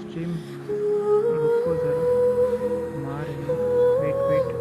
Stream रुको ज़रा, मार रही है, wait wait.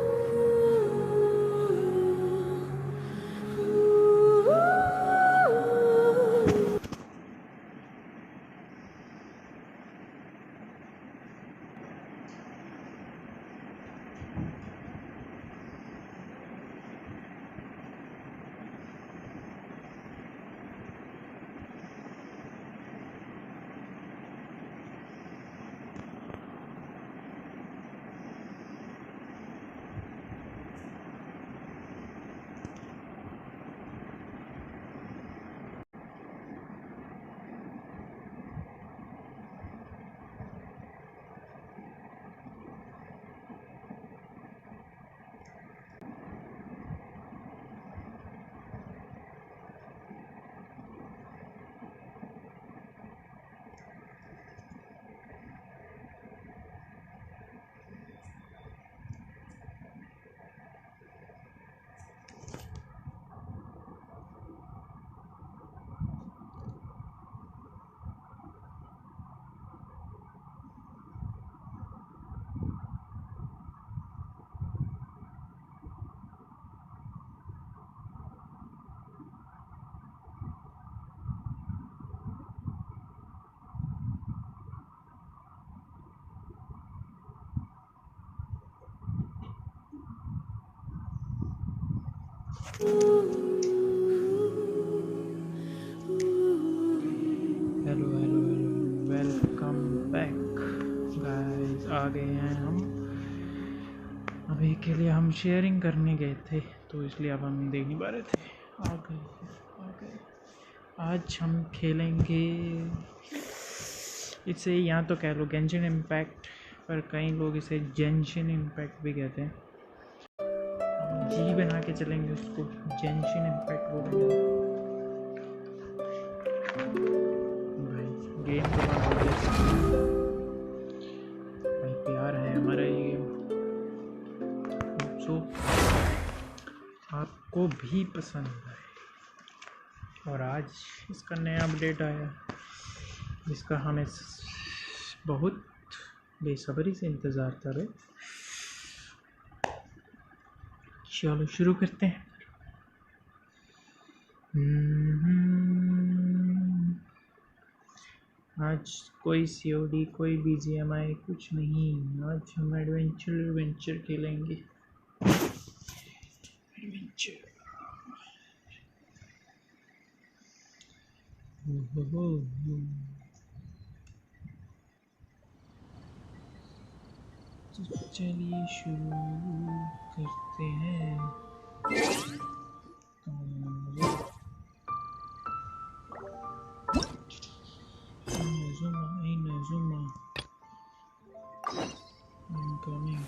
Hello hello hello, welcome back guys. आ गए हैं हम। अभी के लिए हम शेयरिंग करने गए थे तो इसलिए अब हम देख नहीं पा रहे थे। आ गए। आज हम खेलेंगे इसे, या तो कह लो गेंशिन इम्पैक्ट, पर कई लोग इसे जेंशिन इम्पैक्ट भी कहते हैं। जी बना के चलेंगे उसको, जेंशिन इम्पैक्ट बोलेंगे भाई। गेम के बाद भाई प्यार है हमारा ये गेम, सो आपको भी पसंद है। और आज इसका नया अपडेट आया जिसका हमें बहुत बेसब्री से इंतज़ार था भाई। चलो शुरू करते हैं। आज कोई COD, कोई BGMI कुछ नहीं। आज हम एडवेंचर खेलेंगे। एडवेंचर तो चलिए शुरू करते हैं। Inazuma incoming.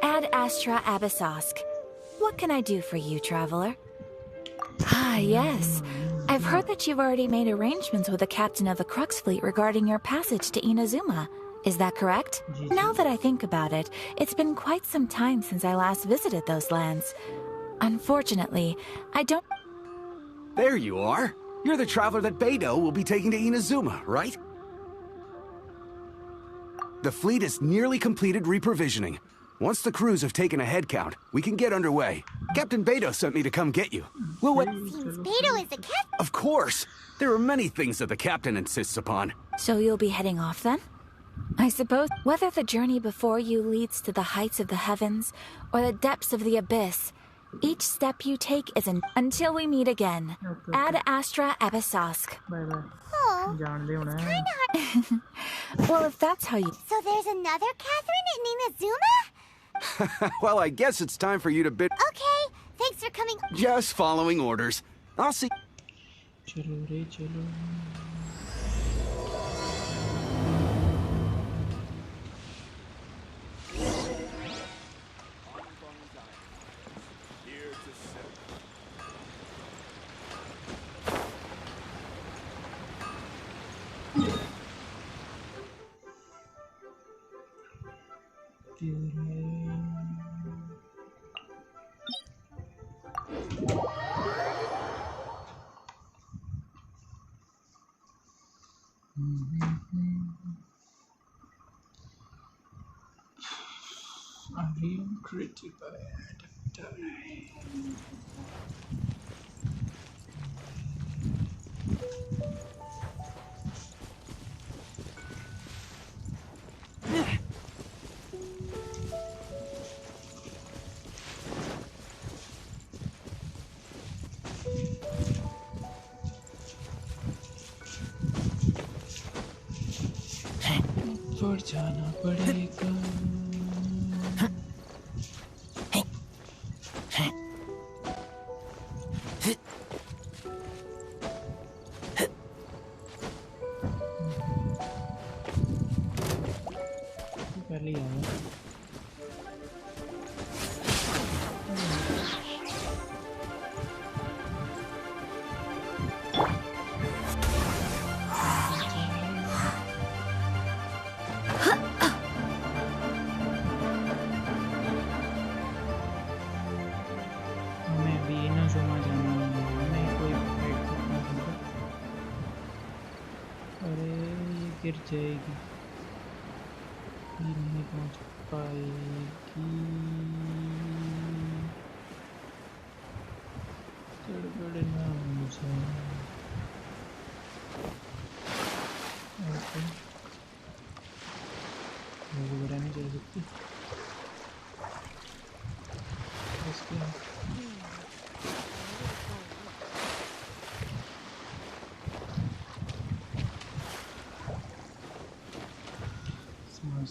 Ad Astra Abyssosk. What can I do for you, traveler? Ah, yes. I've heard that you've already made arrangements with the captain of the Crux fleet regarding your passage to Inazuma. Is that correct? Now that I think about it, it's been quite some time since I last visited those lands. Unfortunately, I don't... There you are. You're the traveler that Beidou will be taking to Inazuma, right? The fleet is nearly completed reprovisioning. Once the crews have taken a head count, we can get underway. Captain Beidou sent me to come get you. We'll wait. Seems Beidou is the captain. Of course. There are many things that the captain insists upon. So you'll be heading off then? I suppose whether the journey before you leads to the heights of the heavens or the depths of the abyss, each step you take is until we meet again. Okay. Ad Astra Abyssosk. Bye bye. Oh, जानते हो ना? it's kind of hard. Well, if that's how you... So there's another Catherine in Inazuma? Well, I guess it's time for you to bid. Okay, thanks for coming. Just following orders. I'll see. चलो रे चलो। Iron critical adapter. ऊपर जाना पड़ेगा। पहले ही आया। हमें भी इनाजुमा जाना है। हमें कोई फाइट करना होगा। अरे ये गिर जाएगी, ये नहीं पहुंच पाएगी। गड़बड़ ना हो जाए। ओके, वो वगैरह नहीं जा सकती। बस क्या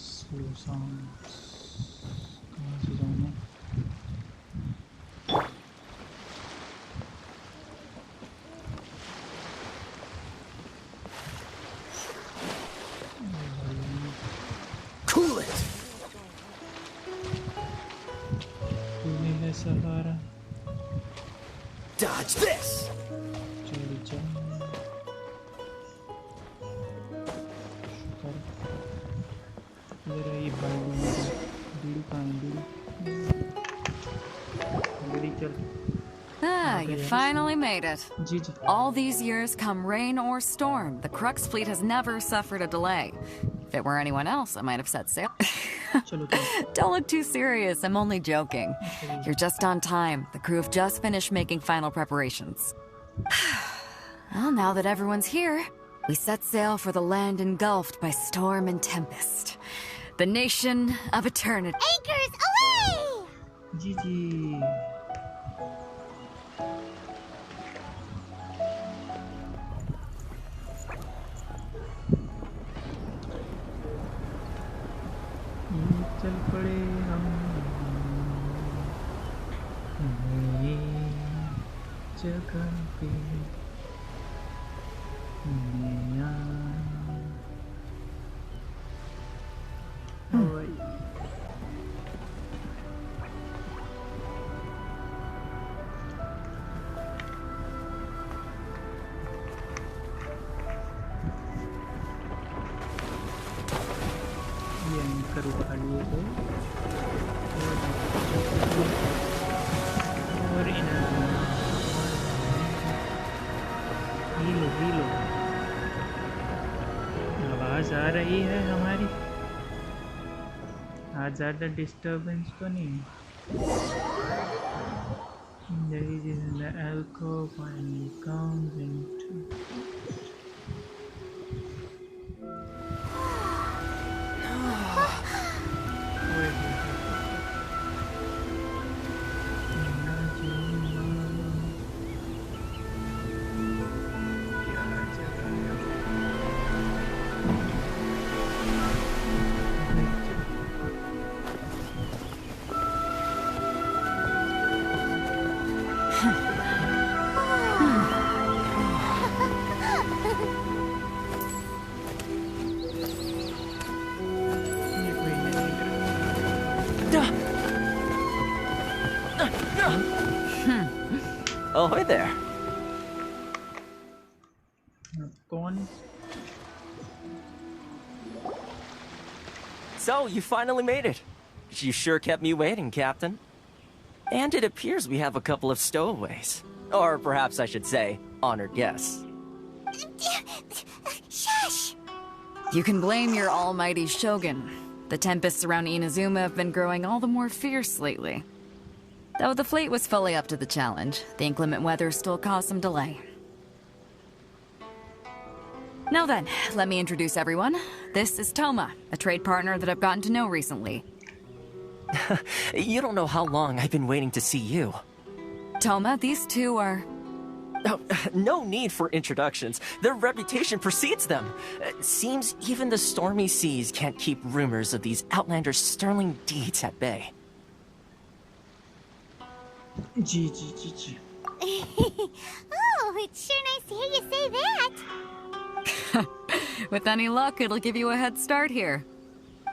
स्लो साउंड्स कहाँ से जाना? Cool it. तूने है सहारा। Dodge this. चल चल शुक्र। मेरा ये भाई दूरी कहाँ है? दूरी चल। Ah, you finally made it. Ji ji. All these years, come rain or storm, the Crux fleet has never suffered a delay. If it were anyone else, I might have set sail. चलो चलो। Don't look too serious, I'm only joking. You're just on time. The crew have just finished making final preparations. Well, now that everyone's here, we set sail for the land engulfed by storm and tempest. The nation of eternity. Anchors away! जी जी। चल पड़े हम नई जगह पे, नया। ओ भाई ये anchor उठा लिए थे और हीलो आवाज़ आ रही है हमारी। आज ज़्यादा डिस्टर्बेंस तो नहीं है। The alcohol finally comes into Ahoy there. कौन? So, you finally made it. You sure kept me waiting, Captain. And it appears we have a couple of stowaways. Or perhaps I should say, honored guests. Shush! You can blame your almighty Shogun. The tempests around Inazuma have been growing all the more fierce lately. Though the fleet was fully up to the challenge, the inclement weather still caused some delay. Now then, let me introduce everyone. This is Toma, a trade partner that I've gotten to know recently. You don't know how long I've been waiting to see you. Toma, these two are... Oh, no need for introductions. Their reputation precedes them. Seems even the stormy seas can't keep rumors of these Outlanders' sterling deeds at bay. Ji ji ji ji Oh, it's sure nice to hear you say that. With any luck, it'll give you a head start here.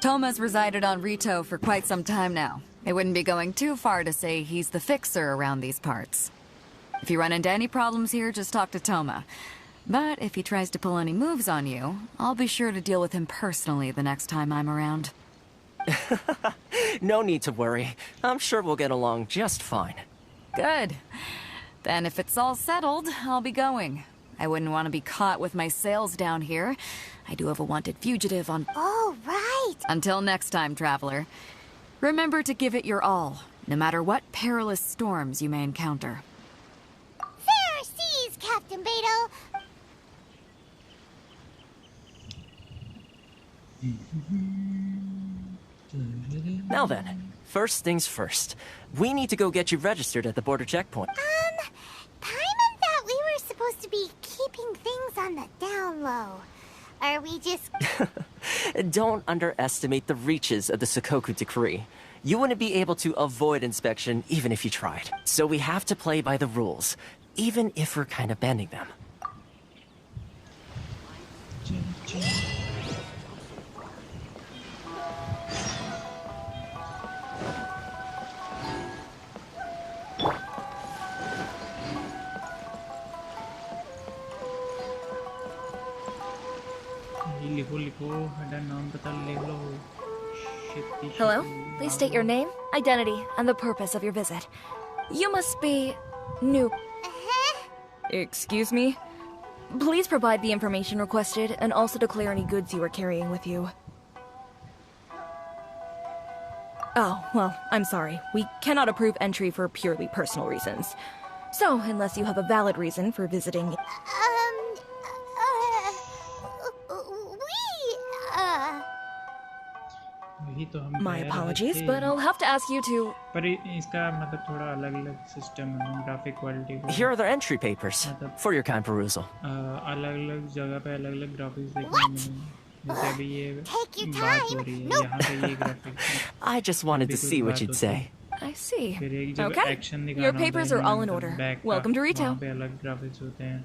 Toma's resided on Rito for quite some time now. It wouldn't be going too far to say he's the fixer around these parts. If you run into any problems here, just talk to Toma. But if he tries to pull any moves on you, I'll be sure to deal with him personally the next time I'm around. No need to worry. I'm sure we'll get along just fine. Good. Then if it's all settled, I'll be going. I wouldn't want to be caught with my sails down here. I do have a wanted fugitive on... Oh, right. Until next time, traveler. Remember to give it your all, no matter what perilous storms you may encounter. Fair seas, Captain Beto. Now then, first things first. We need to go get you registered at the border checkpoint. Paimon thought we were supposed to be keeping things on the down low. Are we just... Don't underestimate the reaches of the Sakoku Decree. You wouldn't be able to avoid inspection even if you tried. So we have to play by the rules, even if we're kind of bending them. लिखो लिखो मेरा नाम पता ले लो Hello? Please state your name, identity, and the purpose of your visit. You must be... new. Excuse me? Please provide the information requested, and also declare any goods you are carrying with you. Oh, well, I'm sorry. We cannot approve entry for purely personal reasons. So, unless you have a valid reason for visiting... वही तो हम My कह रहे apologies, थे। but I'll have to ask you to... पर इसका मतलब थोड़ा अलग-अलग सिस्टम है ग्राफिक क्वालिटी को Here are the entry papers for your kind perusal. अलग-अलग जगह पे अलग-अलग ग्राफिक्स देखने मिलेंगे जैसे अभी ये Take your बात हो time. रही है Nope. यहाँ पे ये graphics I just wanted to see what you'd say. I see. फिर एक जगह Okay. एक्शन दिखाना Your होता है, papers are all in मतलब order. back का, Welcome to Rito. वहाँ पे अलग ग्राफिक्स होते हैं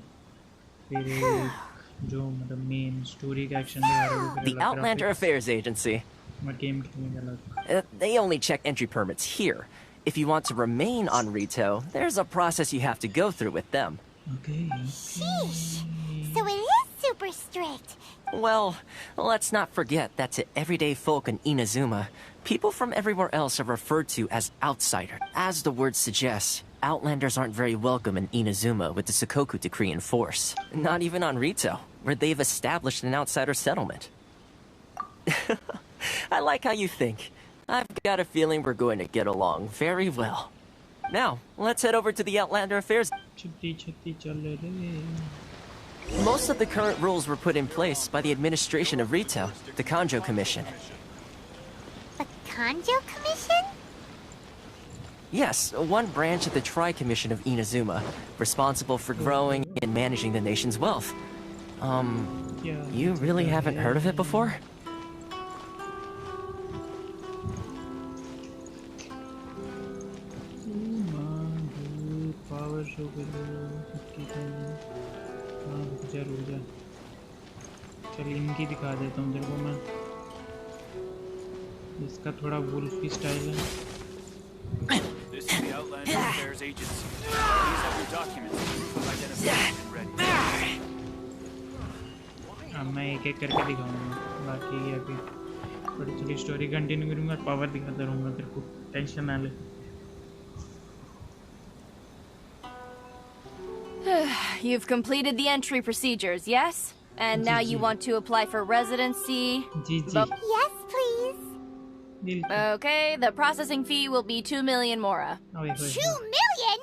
फिर एक जो मतलब मेन स्टोरी का एक्शन दिखा रहा है The Outlander Affairs Agency. और गेम खेलने का अलग They only check entry permits here. If you want to remain on Rito, there's a process you have to go through with them. Okay. Sheesh. So it is super strict. Well, let's not forget that to everyday folk in Inazuma, people from everywhere else are referred to as outsider. As the word suggests, Outlanders aren't very welcome in Inazuma with the Sakoku Decree in force. Not even on Rito, where they've established an outsider settlement. I like how you think. I've got a feeling we're going to get along very well. Now, let's head over to the Outlander Affairs. छुट्टी छुट्टी चल रही Most of the current rules were put in place by the administration of Rito, the Kanjo Commission. The Kanjo Commission? Yes, one branch of the Tri-Commission of Inazuma, responsible for growing and managing the nation's wealth. You really haven't heard of it before? Power show जरूर चल इनकी दिखा देता हूँ तेरे को मैं इसका थोड़ा वुल्फी स्टाइल है This is the Outlander Affairs Agency. Please have your documents and proof of identification ready. अब मैं एक एक करके दिखाऊंगा बाकी अभी बड़ी चली स्टोरी कंटिन्यू करूँगा और पावर दिखाता रहूँगा तेरे को, टेंशन ना ले। You've completed the entry procedures, yes? And now you want to apply for residency? Ji ji. Yes, please. Okay, the processing fee will be 2 million mora. 2 million?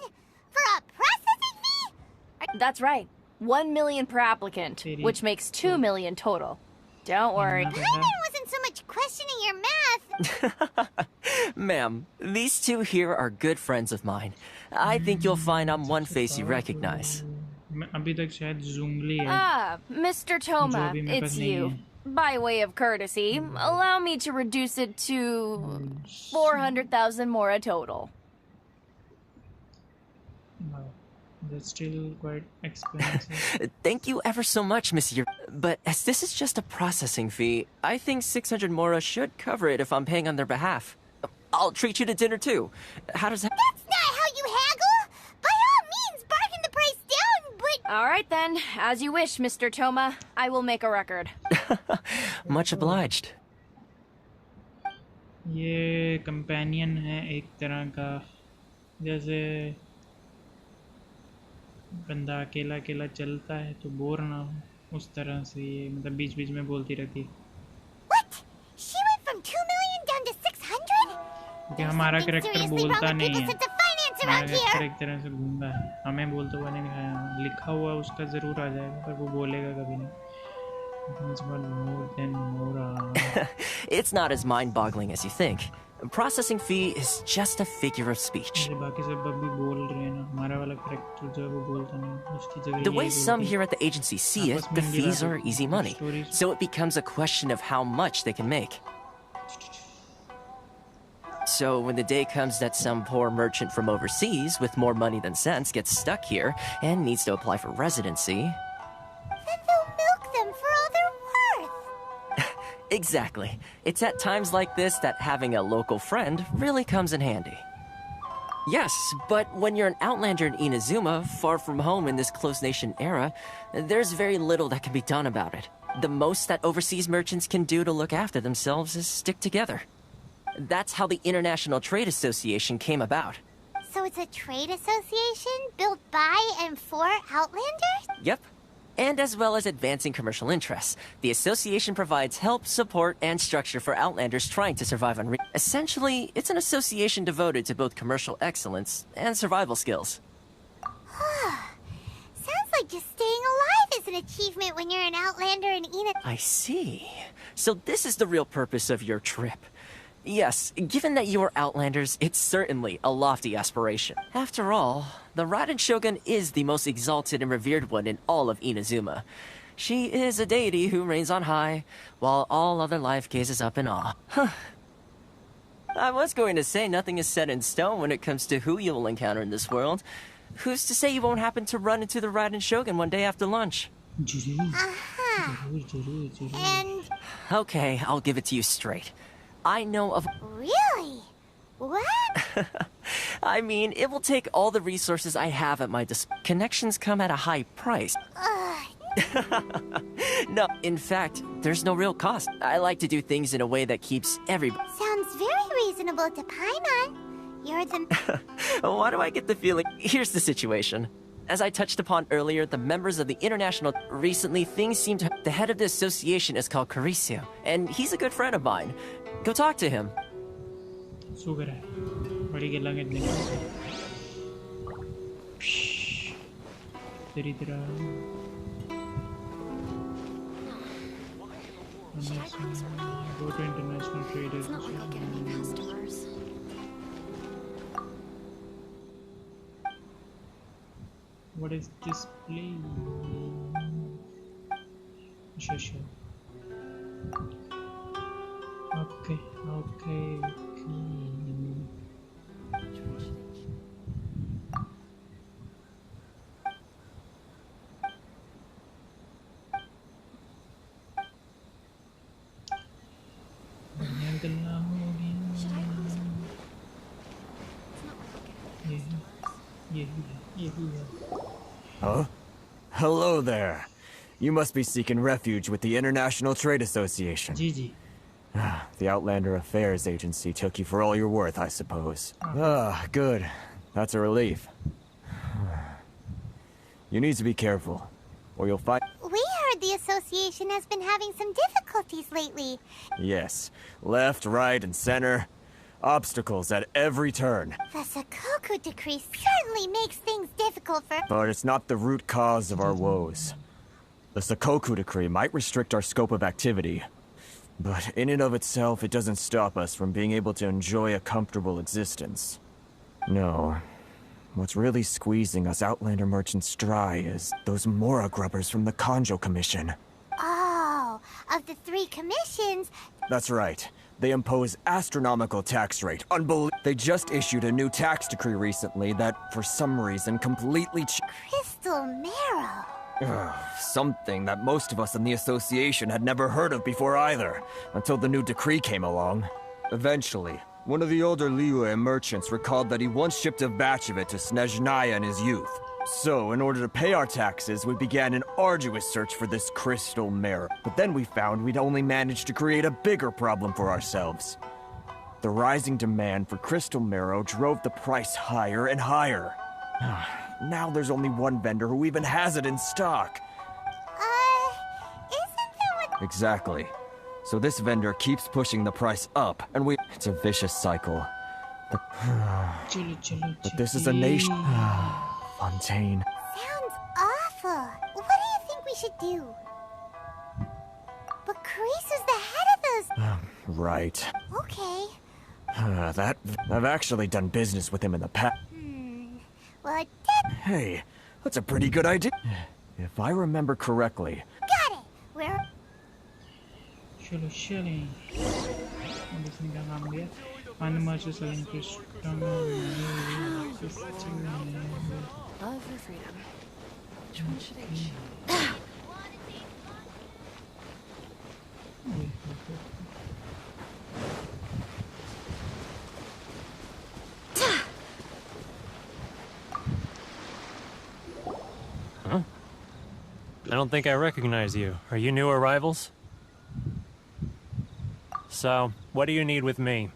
For a processing fee? That's right. 1 million per applicant, which makes 2 million total. Don't worry. Paimon wasn't so much questioning your math. Ma'am, these two here are good friends of mine. I think you'll find I'm one face you recognize. अभी तक शायद ज़ुंगली है। Ah, Mr. Toma, it's you. By way of courtesy, allow me to reduce it to 400,000 mora total. Wow, that's still quite expensive. Thank you ever so much, Monsieur. But as this is just a processing fee, I think 600 mora should cover it if I'm paying on their behalf. I'll treat you to dinner too. How does that? That's not how you haggle. By all means, bargain the price down, but... All right then, as you wish, Mr. Toma. I will make a record. Much obliged. ये companion है एक तरह का, जैसे बंदा अकेला अकेला चलता है तो बोर ना हो, उस तरह से ये मतलब बीच बीच में बोलती रहती है। What? She went from 2 million down to 600? कि हमारा कैरेक्टर बोलता नहीं है, It's a finance हमारा around कैरेक्टर here. एक तरह से गूंगा है, हमें बोलते हुआ नहीं दिखाया, लिखा हुआ उसका ज़रूर आ जाएगा पर वो बोलेगा कभी नहीं। It's about more than more. It's not as mind-boggling as you think. Processing fee is just a figure of speech. मेरे बाकी सब अभी बोल रहे हैं ना, हमारा वाला कैरेक्टर जो है वो बोलता नहीं, उसकी जगह The way some here at the agency see it, the fees are easy money. So it becomes a question of how much they can make. So when the day comes that some poor merchant from overseas with more money than sense gets stuck here and needs to apply for residency... Then they'll milk them for all they're worth. Exactly. It's at times like this that having a local friend really comes in handy. Yes, but when you're an outlander in Inazuma, far from home in this closed nation era, there's very little that can be done about it. The most that overseas merchants can do to look after themselves is stick together. That's how the International Trade Association came about. So it's a trade association built by and for Outlanders? Yep. And as well as advancing commercial interests, the association provides help, support, and structure for Outlanders trying to survive on Essentially, it's an association devoted to both commercial excellence and survival skills. Sounds like just staying alive is an achievement when you're an Outlander in I see. So this is the real purpose of your trip. Yes, given that you are Outlanders, it's certainly a lofty aspiration. After all, the Raiden Shogun is the most exalted and revered one in all of Inazuma. She is a deity who reigns on high, while all other life gazes up in awe. I was going to say nothing is set in stone when it comes to who you will encounter in this world. Who's to say you won't happen to run into the Raiden Shogun one day after lunch? And... Okay, I'll give it to you straight. I know of... Really? What? I mean, it will take all the resources I have at my disposal. Connections come at a high price. No, in fact, there's no real cost. I like to do things in a way that keeps everybody... Sounds very reasonable to Paimon. You're the... Why do I get the feeling... Here's the situation. As I touched upon earlier, the members of the International... Recently, things seem to... The head of the association is called Caricio, and he's a good friend of mine. Go talk to him. Sugar है, बड़ी गल्ला करने की तेरी तरह Go to International Trade Association. What is this place? Sure. Okay. Huh? Hello there. You must be seeking refuge with the International Trade Association. Ji. The Outlander Affairs Agency took you for all you're worth, I suppose. Good. That's a relief. You need to be careful, or you'll find... We heard the association has been having some difficulties lately. Yes. Left, right, and center. Obstacles at every turn. The Sakoku decree certainly makes things difficult for... But it's not the root cause of our woes. The Sakoku decree might restrict our scope of activity, but in and of itself, it doesn't stop us from being able to enjoy a comfortable existence. No. What's really squeezing us Outlander merchants dry is those Mora grubbers from the Kanjo Commission. Oh, of the 3 commissions... That's right. They impose astronomical tax rate. They just issued a new tax decree recently that, for some reason, completely Crystal Marrow. Something that most of us in the association had never heard of before either, until the new decree came along. Eventually, one of the older Liyue merchants recalled that he once shipped a batch of it to Snezhnaya in his youth. So, in order to pay our taxes, we began an arduous search for this crystal marrow. But then we found we'd only managed to create a bigger problem for ourselves. The rising demand for crystal marrow drove the price higher and higher. Now there's only one vendor who even has it in stock. Isn't there what... Exactly. So this vendor keeps pushing the price up, and it's a vicious cycle. But this is a nation... Fontaine. Sounds awful. What do you think we should do? But Carisu's the head of those... Right. Okay. I've actually done business with him in the past. Well, I did... Hey, that's a pretty good idea. If I remember correctly... Got it! Where... चलो चलें अब इसने क्या काम दिया find the merchant selling crystal Love for freedom. Which one should I choose? Huh? I don't think I recognize you. Are you new arrivals? So, what do you need with me?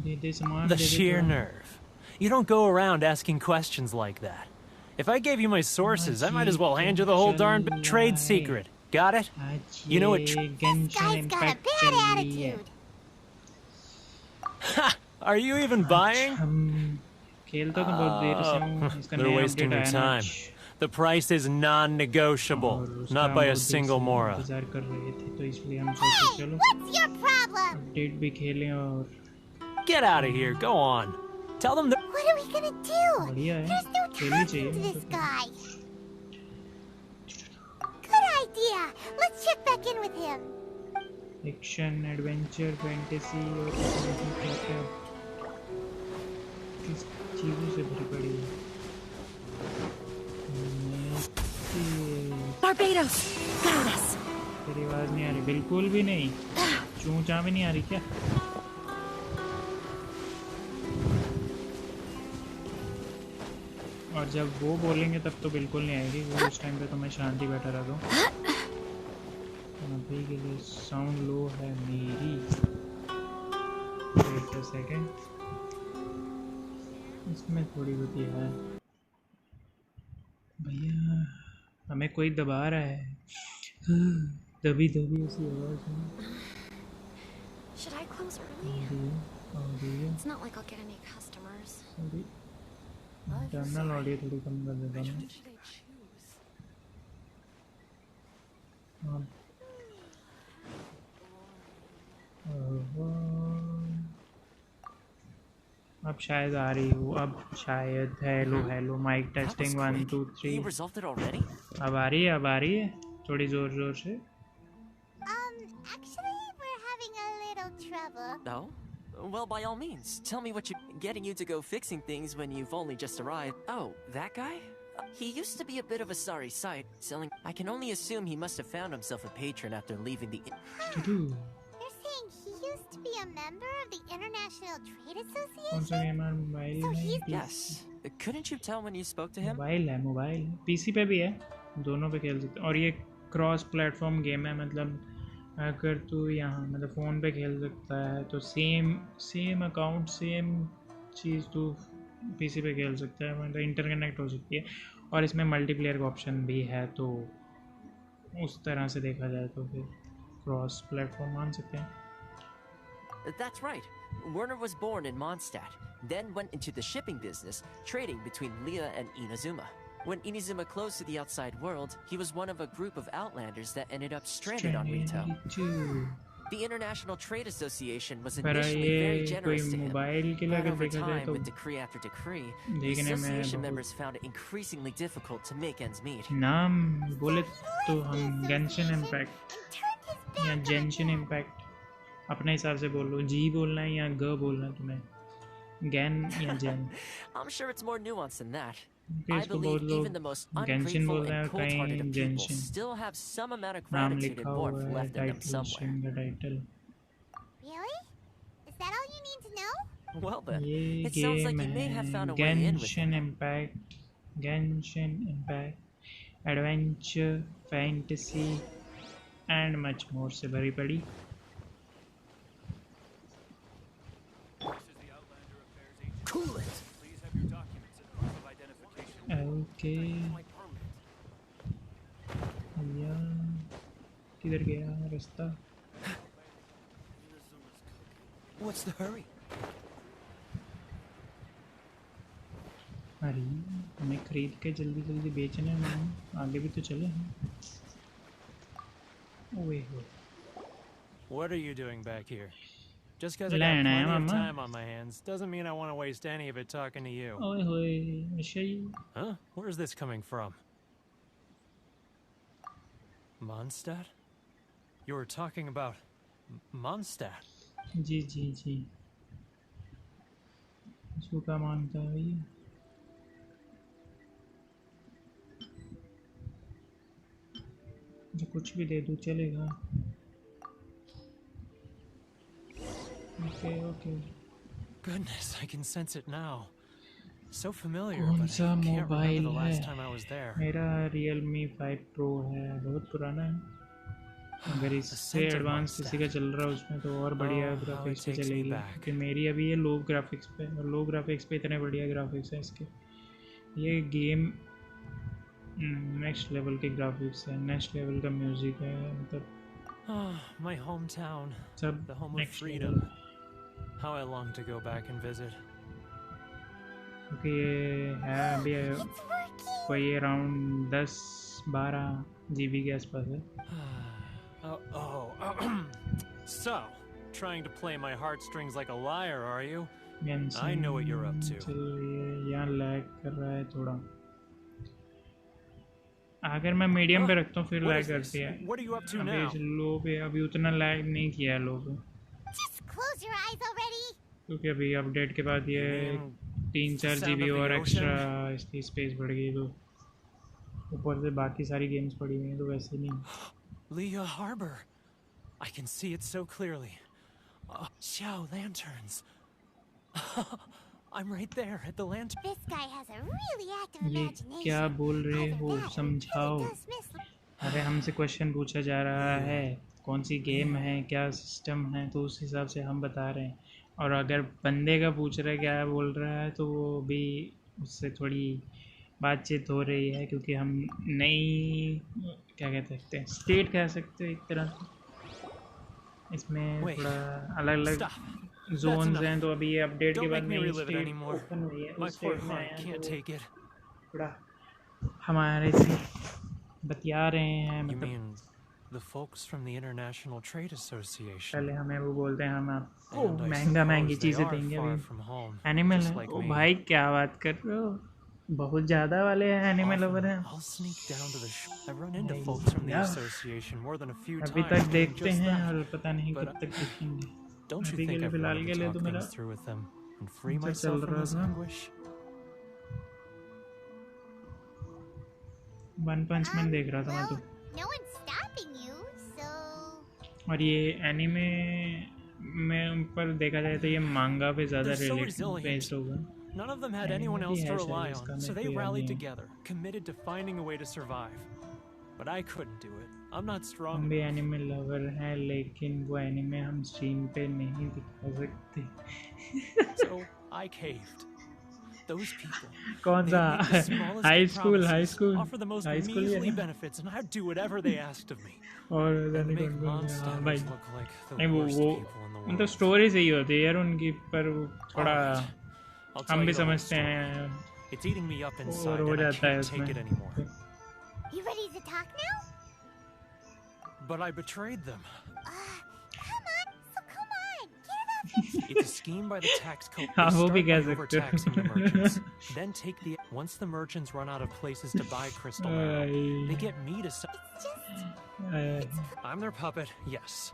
The sheer nerve. You don't go around asking questions like that. If I gave you my sources, I might as well hand you the whole darn trade secret. Got it? You know what? This guy's got a bad attitude. Ha! Are you even buying? They're wasting your time. The price is non-negotiable, not by a single Mora. Hey, what's your problem? Get out of here, go on. Tell them that... What are we gonna do? There's no talking to this guy. Good idea. Let's check back in with him. Action, adventure, fantasy और क्या किस चीज़ों से भरी पड़ी है? Barbados, got us. तेरी आवाज़ नहीं आ रही, बिल्कुल भी नहीं. चूं-चां भी नहीं आ रही क्या? और जब वो बोलेंगे तब तो बिल्कुल नहीं आएगी. वो उस टाइम पे तो मैं शांति बैठा रहा दूँ. अभी के लिए साउंड लो है मेरी. Wait a second. इसमें थोड़ी होती है. भैया हमें कोई दबा रहा है. दबी दबी ऐसी आवाज़ है. Should I close early? It's not like I'll get any customers. Internal audio थोड़ी कम कर देता हूँ. Which should I choose? अब शायद आ रही हूँ. अब शायद हेलो हेलो माइक टेस्टिंग 1 2 3. अब आ रही है थोड़ी जोर जोर से. Actually, we're having a little trouble. No? Well, by all means, tell me what you're getting you to go fixing things when you've only just arrived. Oh, that guy? He used to be a bit of a sorry sight, selling... I can only assume he must have found himself a patron after leaving the... You're saying he used to be a member of the International Trade Association? So he's... Yes. Couldn't you tell when you spoke to him? Mobile है. PC पे भी है. दोनों पे खेल सकते हैं. और ये क्रॉस प्लेटफॉर्म गेम है. मतलब अगर तू यहाँ मतलब फ़ोन पे खेल सकता है तो सेम अकाउंट सेम चीज़ तू पीसी पे खेल सकता है, मतलब इंटरकनेक्ट हो सकती है। और इसमें मल्टीप्लेयर का ऑप्शन भी है, तो उस तरह से देखा जाए तो फिर क्रॉस प्लेटफॉर्म मान सकते हैं। That's right. Werner was born in Mondstadt, then went into the shipping business, trading between Leah and Inazuma. When Inazuma closed to the outside world, he was one of a group of outlanders that ended up stranded on Rito. The International Trade Association was initially very generous to him, but over time, with decree after decree, the association members found it increasingly difficult to make ends meet. नाम बोले तो हम Genshin impact या जेंशिन impact अपने हिसाब से बोल लो, जी बोलना है या ग बोलना है तुम्हें, गैन या जेन। I'm sure it's more nuanced than that. Okay, I believe even the most ungrateful and cold-hearted of people still have some amount of gratitude and warmth left in them somewhere. Really? Is that all you need to know? Well then, it sounds like you may have found a way in with it. Genshin Impact, Adventure, Fantasy, and much more से भरी पड़ी। Cool it. Please have your documents and proof of identification. Okay. या किधर गया रास्ता? What's the hurry? अरे हमें खरीद के जल्दी जल्दी बेचना है, आगे भी तो चले हैं। ओए होए। What are you doing back here? Just because I got plenty of time on my hands doesn't mean I want to waste any of it talking to you. ओए होए, मिशाई। Huh? Where's this coming from? Mondstadt? You were talking about Mondstadt? जी जी जी। सूखा मानता है ये। जो कुछ भी दे दूँ चलेगा। Okay, okay. Goodness, I can sense it now. So familiar, कौन but सा I can't remember the mobile last है? time I was there. मेरा Realme 5 Pro है, बहुत पुराना है। अगर इससे एडवांस किसी का चल रहा है उसमें तो और बढ़िया ग्राफिक्स पे चलेगी, क्योंकि मेरी अभी ये लो ग्राफिक्स पे, और लो ग्राफिक्स पे इतने बढ़िया ग्राफिक्स हैं इसके। ये गेम नेक्स्ट लेवल के ग्राफिक्स है, नेक्स्ट लेवल का म्यूजिक है, मतलब My hometown, सब the home of next freedom. How I long to go back and visit. क्योंकि ये है अभी कोई अराउंड 10-12 GB के आसपास है। So, trying to play my heartstrings like a liar, are you? I know what you're up to. चलिए, यहाँ लैग कर रहा है थोड़ा। अगर मैं मीडियम पे रखता हूँ फिर लैग करती है। What are you up to अभी now? लो पे अभी उतना लैग नहीं किया है लो पे। Just close your eyes already. क्योंकि अभी अपडेट के बाद ये 3-4 GB और एक्स्ट्रा इसकी स्पेस बढ़ गई, तो ऊपर से बाकी सारी गेम्स पड़ी हुई हैं, तो वैसे नहीं। Leah Harbor. I can see it so clearly. Xiao lanterns. I'm right there at the lantern. This guy has a really active ये imagination. क्या बोल रहे हो, Either that or he समझाओ। really does miss- अरे हमसे क्वेश्चन पूछा जा रहा है, कौन सी गेम है, क्या सिस्टम है, तो उस हिसाब से हम बता रहे हैं। और अगर बंदे का पूछ रहा है क्या बोल रहा है, तो वो भी उससे थोड़ी बातचीत हो रही है, क्योंकि हम नई क्या कह सकते हैं, स्टेट कह सकते हैं एक तरह से। इसमें थोड़ा अलग अलग जोन्स हैं, तो अभी ये अपडेट के बाद नई स्टेट ओपन हुई है, उस स्टेट में आया है, तो थोड़ा हमारे से बतिया रहे हैं, मतलब the folks from the International Trade Association. पहले हमें वो बोलते हैं हम आपको महंगी चीज़ें देंगे। अभी एनिमल है, ओ भाई क्या बात कर रहे हो, बहुत ज़्यादा वाले हैं एनिमल लवर हैं। अभी तक देखते हैं और पता नहीं कब तक देखेंगे। अभी के लिए फिलहाल के लिए तो मेरा चल रहा था वन पंच मैन देख रहा था मैं तो। No one's stopping you, so... और ये एनीमे में ऊपर देखा जाए तो ये मांगा पे ज़्यादा बेस्ड होगा। None of them had anyone else to rely on, so they rallied together, committed to finding a way to survive. but I couldn't do it. I'm not strong. हम भी एनिमे लवर हैं, लेकिन वो anime हम stream पे नहीं दिखा सकते. So I caved. Those people. कौन सा? High school. Offer the most measly benefits, and I'd do whatever they asked of me. और make monsters look like the नहीं worst वो people in the मतलब world. स्टोरी सही होती है यार उनकी, पर वो थोड़ा I'll tell हम you भी the whole समझते story. हैं. It's eating me up inside, और हो and I जाता है can't take it उसमें. anymore. You ready to talk now? But I betrayed them. Come on, so come on, get it up. It's a scheme by the tax code. हाँ, They वो भी start कह by सकते हो. overtaxing the merchants. Then take the... Once the merchants run out of places to buy Crystal Arrow, they get me to... It's just... I'm their puppet, yes.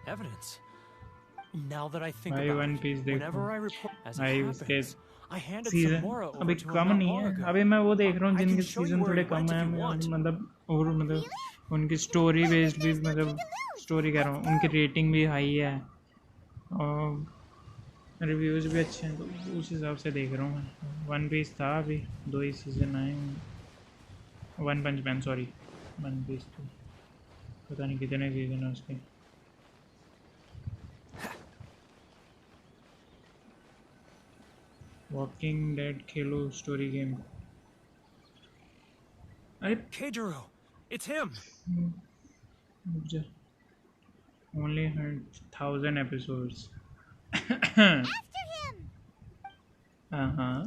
Evidence. Now that I think भाई about one it, piece देखो. whenever I report... As भाई it उसके happens, I handed season Samora over अभी to him come not नहीं long है. ago. अभी मैं वो देख रहा हूँ I can जिनके show you सीजन where थोड़े he कम went है. if you want. मतलब उनकी स्टोरी बेस्ड भी, मतलब स्टोरी कह रहा हूँ, उनकी रेटिंग भी हाई है और रिव्यूज़ भी अच्छे हैं, तो उस हिसाब से देख रहा हूँ मैं. वन पीस था, अभी 2 ही सीज़न आए हैं. वन पंच मैन, सॉरी, वन पीस तो पता नहीं कितने सीज़न है उसके. वॉकिंग डेड खेलो स्टोरी गेम. अरे Keijiro, it's him. रुक जा. Only 1,000 episodes. After him! हाँ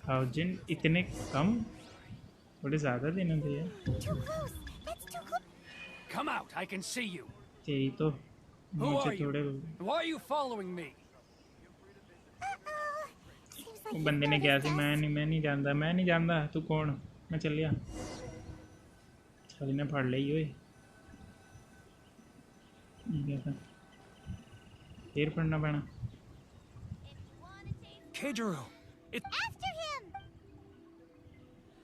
1000 इतने कम, थोड़े ज़्यादा देना चाहिए. Too close! That's too close! Come out, I can see you. यही तो Who मुझे are you? थोड़े Why are you following me? Seems like वो you've बंदे ने क्या noticed सी us. मैं नहीं जानता तू कौन. मैं चल गया. साली ने फाड़ ली ओए. क्या था? फिर पढ़ना पड़ा. Keijiro, it's... After him!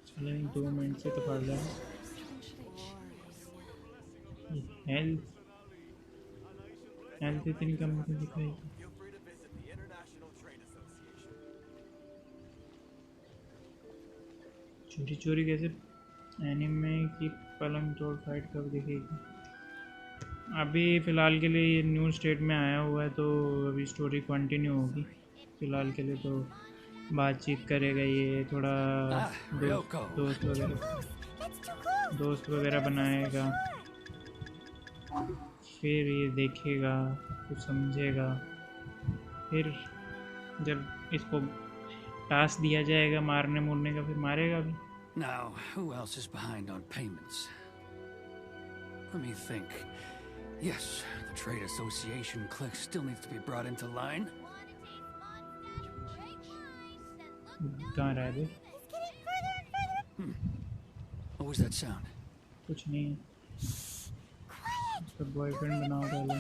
चले 2 मिनट से तो फाड़ लिया. हेल्थ इतनी कम क्यों दिखाई. चोरी चोरी कैसे एनिमे की पलंग तोड़ फाइट कब दिखेगी. अभी फ़िलहाल के लिए ये न्यू स्टेट में आया हुआ है, तो अभी स्टोरी कंटिन्यू होगी. फ़िलहाल के लिए तो बातचीत करेगा ये, थोड़ा दोस्त वगैरह बनाएगा, फिर ये देखेगा, कुछ समझेगा, फिर जब इसको टास्क दिया जाएगा मारने मुरने का, फिर मारेगा भी. Now, who else is behind on payments? Let me think. Yes, the Trade Association clique still needs to be brought into line. कहाँ रह गए? What was that sound? कुछ नहीं है. उसका बॉयफ्रेंड बनाओ पहले.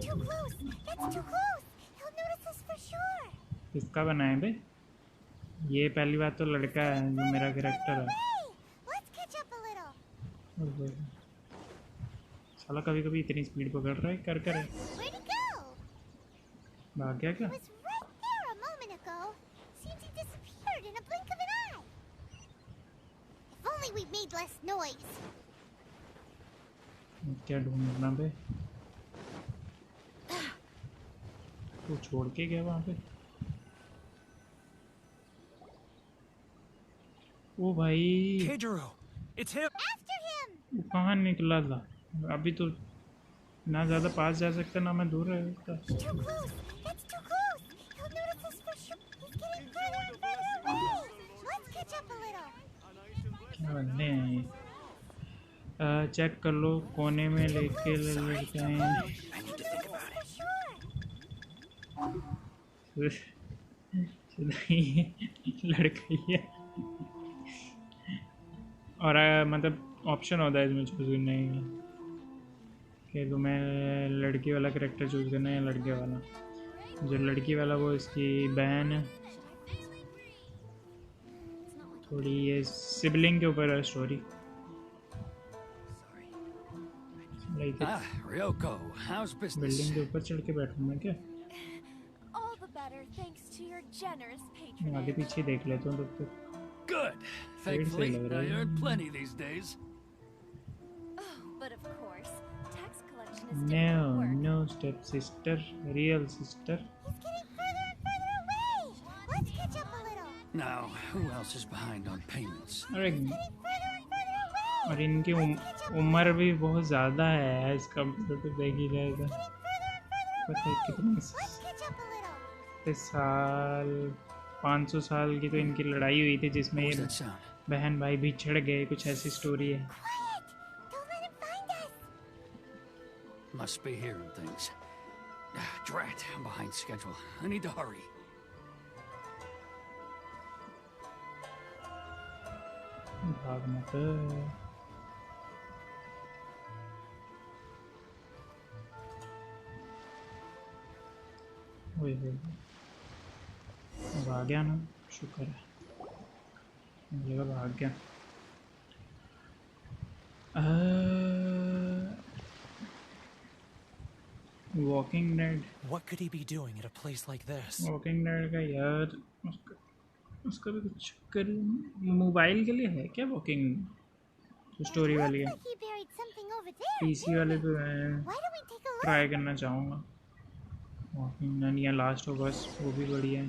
Too close! That's too close! He'll notice us for sure! किसका बनाए बे? ये पहली बात तो लड़का है जो मेरा कैरेक्टर है. Let's catch up a little! साला कभी कभी इतनी स्पीड पकड़ रहा है, कर कर है. Where'd he go? भाग गया क्या? He was right there a moment ago. Seems he disappeared in a blink of an eye. If only we made less noise. क्या ढूंढना बे? तू छोड़ के गया वहाँ पे? ओ भाई, Keijiro, it's him. After him! वो कहाँ निकला था? अभी तो ना ज़्यादा पास जा सकता ना मैं दूर रह सकता. Too close! That's too close! He'll notice us for sure. He's getting further and further away. Let's catch up a little. क्या बंदे हैं ये? चेक कर लो, कोने में लेके लड़के हैं. लड़का ही है. और मतलब ऑप्शन होता है इसमें चूज़ करने का कि तुम्हें लड़की वाला कैरेक्टर चूज़ करना है या लड़के वाला. जो लड़की वाला वो इसकी बहन है. थोड़ी ये सिबलिंग के ऊपर है story. Ryoko, how's business? Building के ऊपर चढ़ के बैठूँ मैं क्या? All the better thanks to your generous मैं आगे patronage. पीछे देख लेता हूँ तब तक. Good. Thankfully, I earn plenty these days. Oh, but of course, tax collection is No, difficult work. no stepsister, real sister. He's getting further and further away. Let's catch up a little. Now, who else is behind on payments? अरे Getting further and further away. और इनकी उम्र भी बहुत ज़्यादा है इसका मतलब तो देखी जाए तो पता है कितने Let's catch up a little. साल 500 साल की तो इनकी लड़ाई हुई थी जिसमें What ये was that sound? बहन भाई बिछड़ गए, कुछ ऐसी स्टोरी है। Quiet. Don't let him find us. Must be hearing things. Drat, I'm behind schedule. I need to hurry. भाग मत। ओए होए, अब आ गया ना, शुक्र है, मुझे लगा भाग गया। Walking dead, What could he be doing at a place like this? Walking dead का यार उसका भी कुछ कर मोबाइल के लिए है क्या वॉकिंग स्टोरी वाली है? Looks like he buried something over there. PC वाले तो है, Why don't we take a look? Try करना चाहूँगा। वॉकिंग डेड या लास्ट ऑफ अस, वो भी बढ़िया है।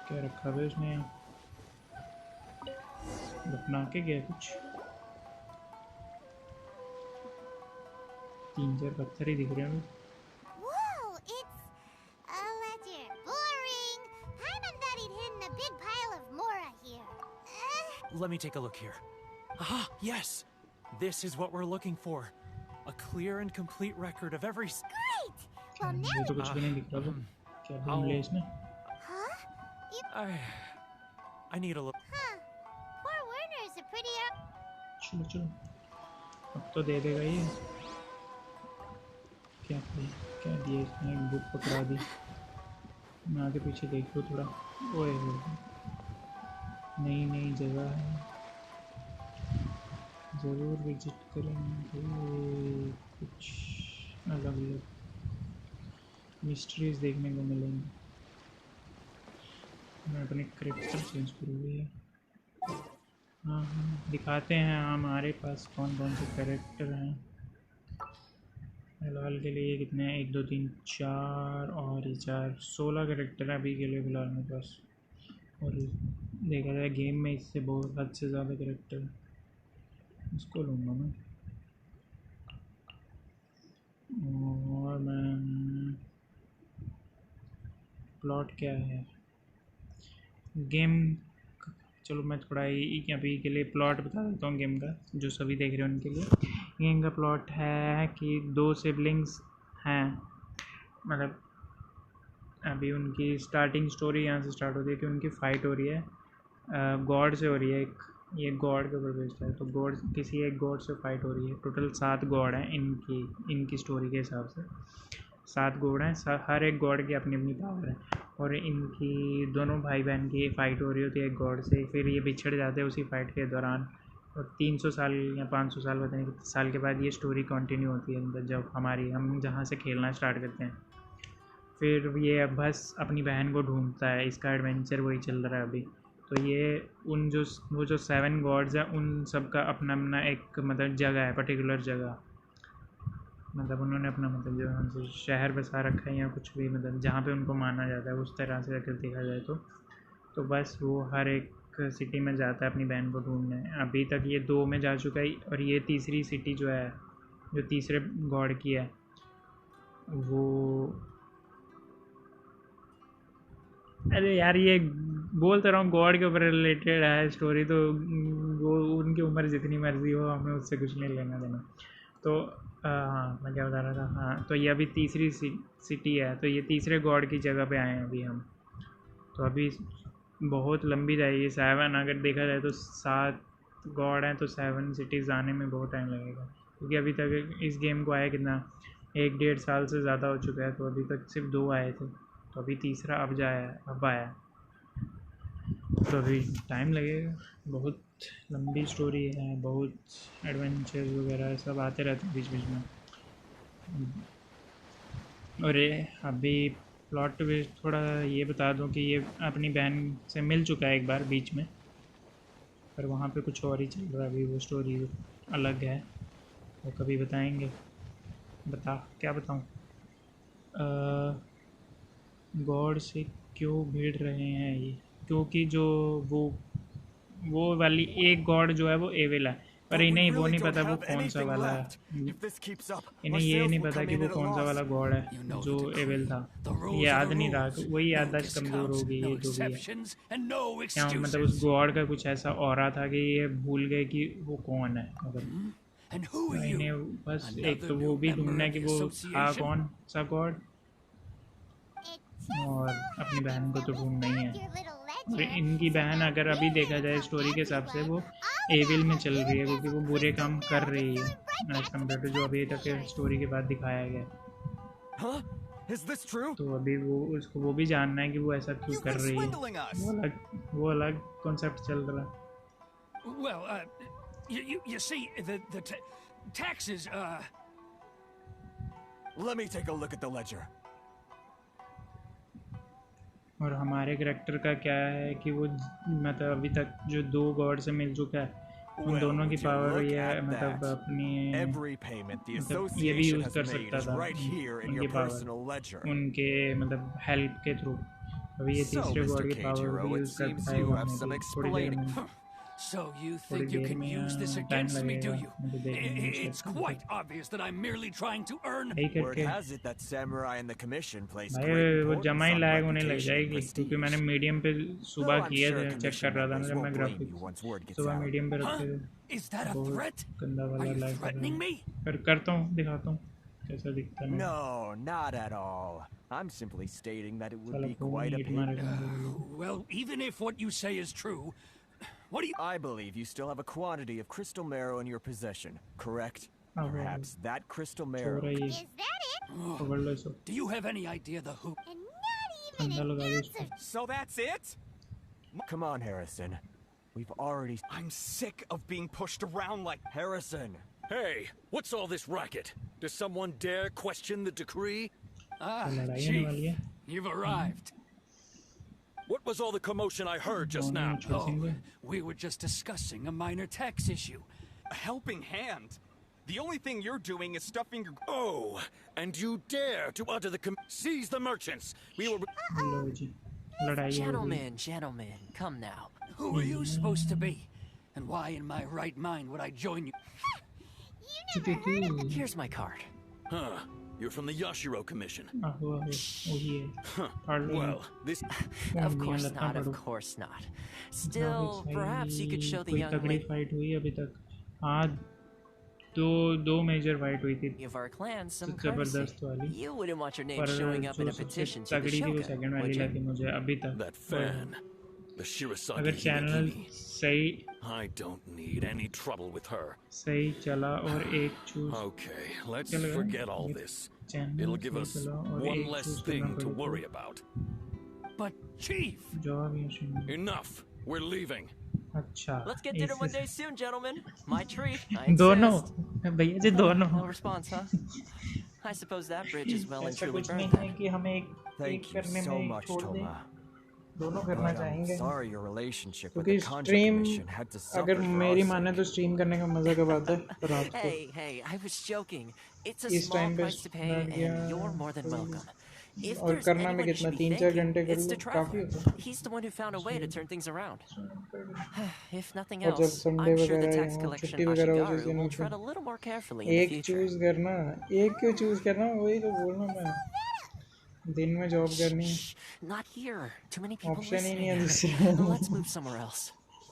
क्या रखा है उसने? दफना के गया कुछ, 3-4 पत्थर ही दिख रहे हैं। Whoa, it's a ledger. Boring. Paimon thought he'd hidden a big pile of Mora here. Let me take a look here. Ah, yes! This is what we're looking for. A clear and complete record of every... Great. Well, now ये तो कुछ भी नहीं दिख रहा था, क्या ढूंढ लिया इसने? Huh? I need a look. Huh. Poor Werner's a pretty चलो चलो, अब तो दे देगा ये। क्या क्या दिया इसने? एक बुक पकड़ा दी। मैं आगे पीछे देख लूँ थोड़ा। ओए नई नई जगह है, ज़रूर विजिट करेंगे। कुछ अलग अलग मिस्ट्रीज देखने को मिलेंगी। मैं अपने करेक्टर चेंज करूँगी। हाँ हाँ, दिखाते हैं हमारे पास कौन कौन से करेक्टर हैं। फिलहाल के लिए कितने हैं? 1 2 3 4 और 4 16 करेक्टर हैं अभी के लिए फिलहाल मेरे पास। और देखा जाए गेम में इससे बहुत हद से ज़्यादा करेक्टर है। इसको लूँगा मैं। और मैं प्लॉट क्या है गेम, चलो मैं थोड़ा ही अभी के लिए प्लॉट बता देता हूँ गेम का, जो सभी देख रहे हैं उनके लिए। गेम का प्लॉट है कि 2 सिबलिंग्स हैं, मतलब अभी उनकी स्टार्टिंग स्टोरी यहाँ से स्टार्ट होती है कि उनकी फ़ाइट हो रही है गॉड से हो रही है। एक ये गॉड के ऊपर बेस्ड है, तो गॉड किसी एक गॉड से फाइट हो रही है। टोटल 7 गॉड हैं इनकी स्टोरी के हिसाब से। 7 गॉड हैं, हर एक गॉड की अपनी अपनी पावर है। और इनकी दोनों भाई बहन की फाइट हो रही होती है एक गॉड से, फिर ये बिछड़ जाते हैं उसी फाइट के दौरान। और 300 साल या 500 साल पता नहीं कितने साल के बाद ये स्टोरी कंटिन्यू होती है, मतलब जब हम जहाँ से खेलना स्टार्ट करते हैं। फिर ये बस अपनी बहन को ढूंढता है, इसका एडवेंचर वही चल रहा है अभी। तो ये वो जो 7 गॉड्स हैं उन सब का अपना अपना एक मतलब जगह है, पर्टिकुलर जगह, मतलब उन्होंने अपना मतलब जो हमसे शहर बसा रखा है या कुछ भी, मतलब जहाँ पे उनको माना जाता है उस तरह से अगर देखा जाए तो बस वो हर एक सिटी में जाता है अपनी बहन को ढूंढने। अभी तक ये 2 में जा चुका है और ये तीसरी सिटी जो है, जो तीसरे गॉड की है, वो अरे यार ये बोल तो रहा हूँ गॉड के ऊपर रिलेटेड है स्टोरी, तो वो उनकी उम्र जितनी मर्जी हो हमें उससे कुछ नहीं लेना देना। तो हाँ मैं क्या बता रहा था, हाँ तो ये अभी तीसरी सिटी है, तो ये तीसरे गॉड की जगह पे आए हैं अभी हम। तो अभी बहुत लंबी जाएगी 7, अगर देखा जाए तो 7 गॉड हैं तो 7 सिटीज़ आने में बहुत टाइम लगेगा, क्योंकि अभी तक इस गेम को आया कितना 1-1.5 साल से ज़्यादा हो चुका है। तो अभी तक सिर्फ 2 आए थे, तो अभी तीसरा अब आया, तो अभी टाइम लगेगा। बहुत लंबी स्टोरी है, बहुत एडवेंचर्स वगैरह सब आते रहते हैं बीच बीच में। और अभी प्लॉट ट्विस्ट थोड़ा ये बता दूं कि ये अपनी बहन से मिल चुका है एक बार बीच में, पर वहाँ पे कुछ और ही चल रहा है अभी, वो स्टोरी अलग है, वो कभी बताएंगे। बता क्या बताऊँ? गॉड से क्यों भिड़ रहे हैं ये? क्योंकि जो वो वाली एक गॉड जो है वो एविल है, पर इन्हें वो नहीं पता वो कौन सा वाला है। इन्हें ये नहीं पता कि वो कौन सा वाला गॉड है जो एविल था। याद नहीं रहा, तो वही याददाश्त कमज़ोर हो गई है जो भी है। क्या मतलब उस गॉड का कुछ ऐसा ऑरा था कि ये भूल गए कि वो कौन है। मतलब इन्हें बस एक तो वो भी ढूंढना है कि वो था कौन सा गॉड, और अपनी बहन को तो ढूंढना ही है। और इनकी बहन अगर अभी देखा जाए स्टोरी के हिसाब से वो एविल में चल रही है, क्योंकि वो बुरे काम कर रही है एज कम्पेयर टू जो अभी तक स्टोरी के बाद दिखाया गया। तो अभी वो उसको वो भी जानना है कि वो ऐसा क्यों कर रही है। वो अलग कॉन्सेप्ट चल रहा है। Well, you see, the taxes, Let me take a look at the ledger. और हमारे करैक्टर का क्या है कि वो मतलब अभी तक जो 2 गॉड से मिल चुका है, उन दोनों की पावर ये है, मतलब अपनी मतलब ये भी यूज़ कर सकता था उनकी पावर, उनके मतलब हेल्प के थ्रू। अभी ये तीसरे गॉड की पावर भी यूज़ कर पाएगा थोड़ी देर में। So you think you can use this against me, do you? It's quite obvious that I'm merely trying to earn. Word has it that samurai in the commission place भाई वो जमा ही लायक होने लग जाएगी, क्योंकि मैंने मीडियम पे सुबह किए थे, चेक कर रहा था ना जब मैं ग्राफिक्स सुबह मीडियम पे रखे थे। बहुत गंदा वाला लाइक पर करता हूँ, दिखाता हूँ कैसा दिखता है। No, not at all. I'm simply stating that it would be quite a pain. Well, even if what you say is true, what do you... I believe you still have a quantity of crystal marrow in your possession, correct? Perhaps that crystal marrow... Is that it? Do you have any idea the who... And not even an answer. So that's it? Come on, Harrison. We've already... I'm sick of being pushed around like... Harrison! Hey, what's all this racket? Does someone dare question the decree? Ah, Chief, you've arrived. What was all the commotion I heard just now? Oh, we were just discussing a minor tax issue. A helping hand. The only thing you're doing is stuffing your... Oh, and you dare to utter the seize the merchants. We were... Gentlemen, come now. Who are you supposed to be? And why in my right mind would I join you? Here's my card. Huh. You're from the Yashiro Commission. Huh. Well, this... Of course not. Still, perhaps you could show the young lady... दो major fight हुई थी of our clan some courtesy. You wouldn't want your name showing up in a petition to the तगड़ी थी वो Shogun, second वाली would लगी you? मुझे अभी तक। That fan. The Shirasagi अगर चैनल सही I don't need any trouble with her. सही चला और एक choose Okay, let's forget all this. It'll give us one less thing to worry about. But Chief! Enough. We're leaving. अच्छा Let's get dinner one day soon, gentlemen. My treat. दोनों भैया जी दोनों। No response, huh? I suppose that bridge is well and truly burned. है कि हमें एक करने में छोड़ दें, दोनों करना चाहेंगे। क्योंकि स्ट्रीम अगर मेरी माने तो स्ट्रीम करने का मजा कब आता है रात को। Hey, I was joking. It's a small price to pay, and you're more than welcome. If और there's करना anyone में you कितना should be 3-4 घंटे thanking, कर it's लो the काफी traveler. होता है। He's the one who found a way to turn things around. If nothing और जब else, Sunday I'm sure the वगैरह tax या collection छुट्टी वगैरह हो Ashigaru will जैसे tread a little more carefully in the एक future. चूज करना, एक क्यों चूज करना, वही तो बोलना मैं। दिन में जॉब करनी है। Not here. Too many people option ही नहीं है listening. दूसरा। Let's move somewhere else.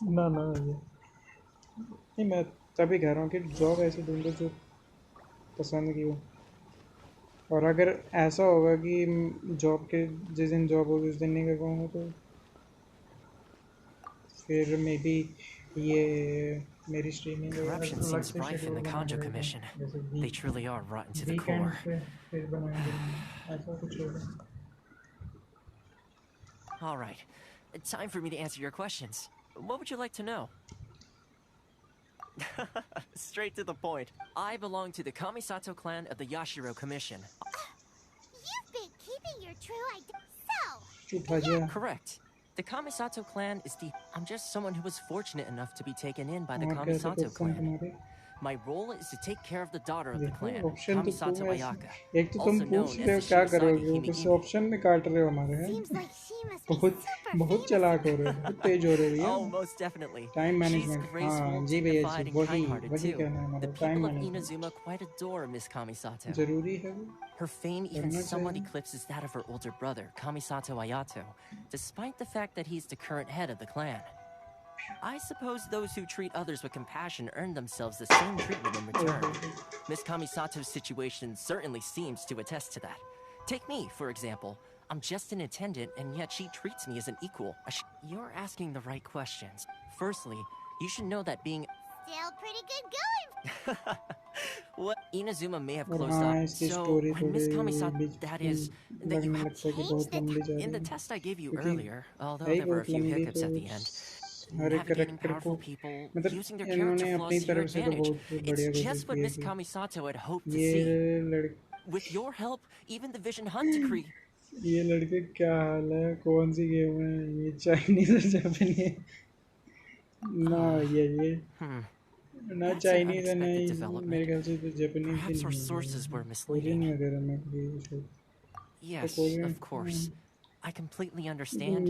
ना नहीं, मैं तभी कह रहा हूँ कि जॉब ऐसी ढूंढो जो पसंद की हो। और अगर ऐसा होगा कि जॉब के जिस दिन जॉब होगी उस दिन नहीं कर पाऊँगा तो फिर मे बी ये मेरी streaming Corruption seems rife in the Kanjo Commission. They truly are rotten to the core. फिर बनाएंगे ऐसा कुछ होगा। All right. Time for me to answer your questions. What would you like to know? Straight to the point. I belong to the Kamisato clan of the Yashiro Commission. You've been keeping your true identity. Yeah, correct. The Kamisato clan is the... I'm just someone who was fortunate enough to be taken in by the Kamisato clan. My role is to take care of the daughter of the clan, Kamisato Ayaka, also known as the Shirasagi Himegimi. Option में काट रहे हो हमारे हैं बहुत चालाक हो रहे हो बहुत तेज हो रहे हो Oh, most definitely. Time She's management graceful, हाँ जी भैया dignified, जी and kind-hearted वही too. कहना है हमारा The time people of management Inazuma quite adore Miss Kamisato. जरूरी है वो Her fame even करना somewhat चाहिए eclipses that of her older brother, Kamisato Ayato, despite the fact that he's the current head of the clan. I suppose those who treat others with compassion earn themselves the same treatment in return. Miss Kamisato's situation certainly seems to attest to that. Take me, for example. I'm just an attendant, and yet she treats me as an equal. You're asking the right questions. Firstly, you should know that being... Still pretty good going. What? Inazuma may have closed up, so when Miss Kamisato... That is... That you have changed the... In the test I gave you earlier, although there were a few hiccups at the end, navigating powerful people, using their character flaws to your advantage. It's just what Miss Kamisato had hoped to see. With your help, even the Vision Hunt decree... ये लड़के क्या हाल है कौन सी game है ये Chinese और Japanese ना ये ना चाइनीज है नहीं मेरे ख्याल से तो जापानीज ही नहीं कोरियन वगैरह में भी Yes, of course. I completely understand.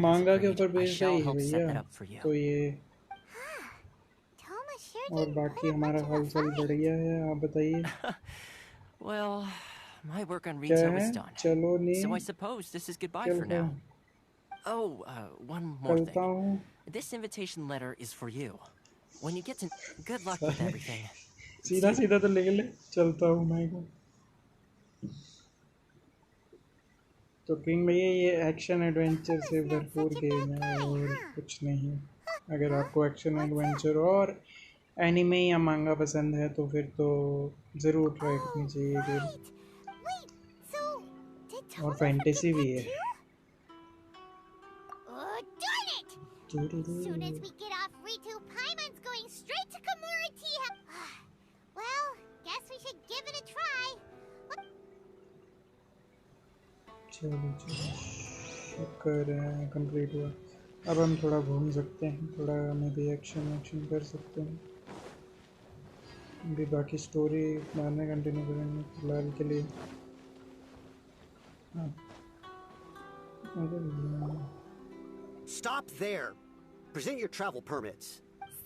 मांगा के ऊपर बेस्ड है ये भैया तो ये और बाकी हमारा हाल चाल बढ़िया है आप बताइए Well, my work on retail is done. So I suppose this is goodbye for now. Oh, one more thing. This invitation letter is for you. When you get to... Good luck with everything. सीधा सीधा तो लिख ले चलता हूँ मैं को तो किंग भैया ये एक्शन एडवेंचर से भरपूर गेम है और कुछ नहीं अगर आपको एक्शन एडवेंचर और एनिमे या मांगा पसंद है तो फिर तो ज़रूर ट्राई करनी चाहिए गेम और फैंटेसी भी है Soon as we get off Ritu, Paimon's going straight to Kamura Tea. Well, guess we should give it a try. चलो शुक्र है कंप्लीट हुआ अब हम थोड़ा घूम सकते हैं थोड़ा हमें भी एक्शन कर सकते हैं अभी बाकी स्टोरी बाद में कंटिन्यू करेंगे फिलहाल के लिए Stop there. Present your travel permits.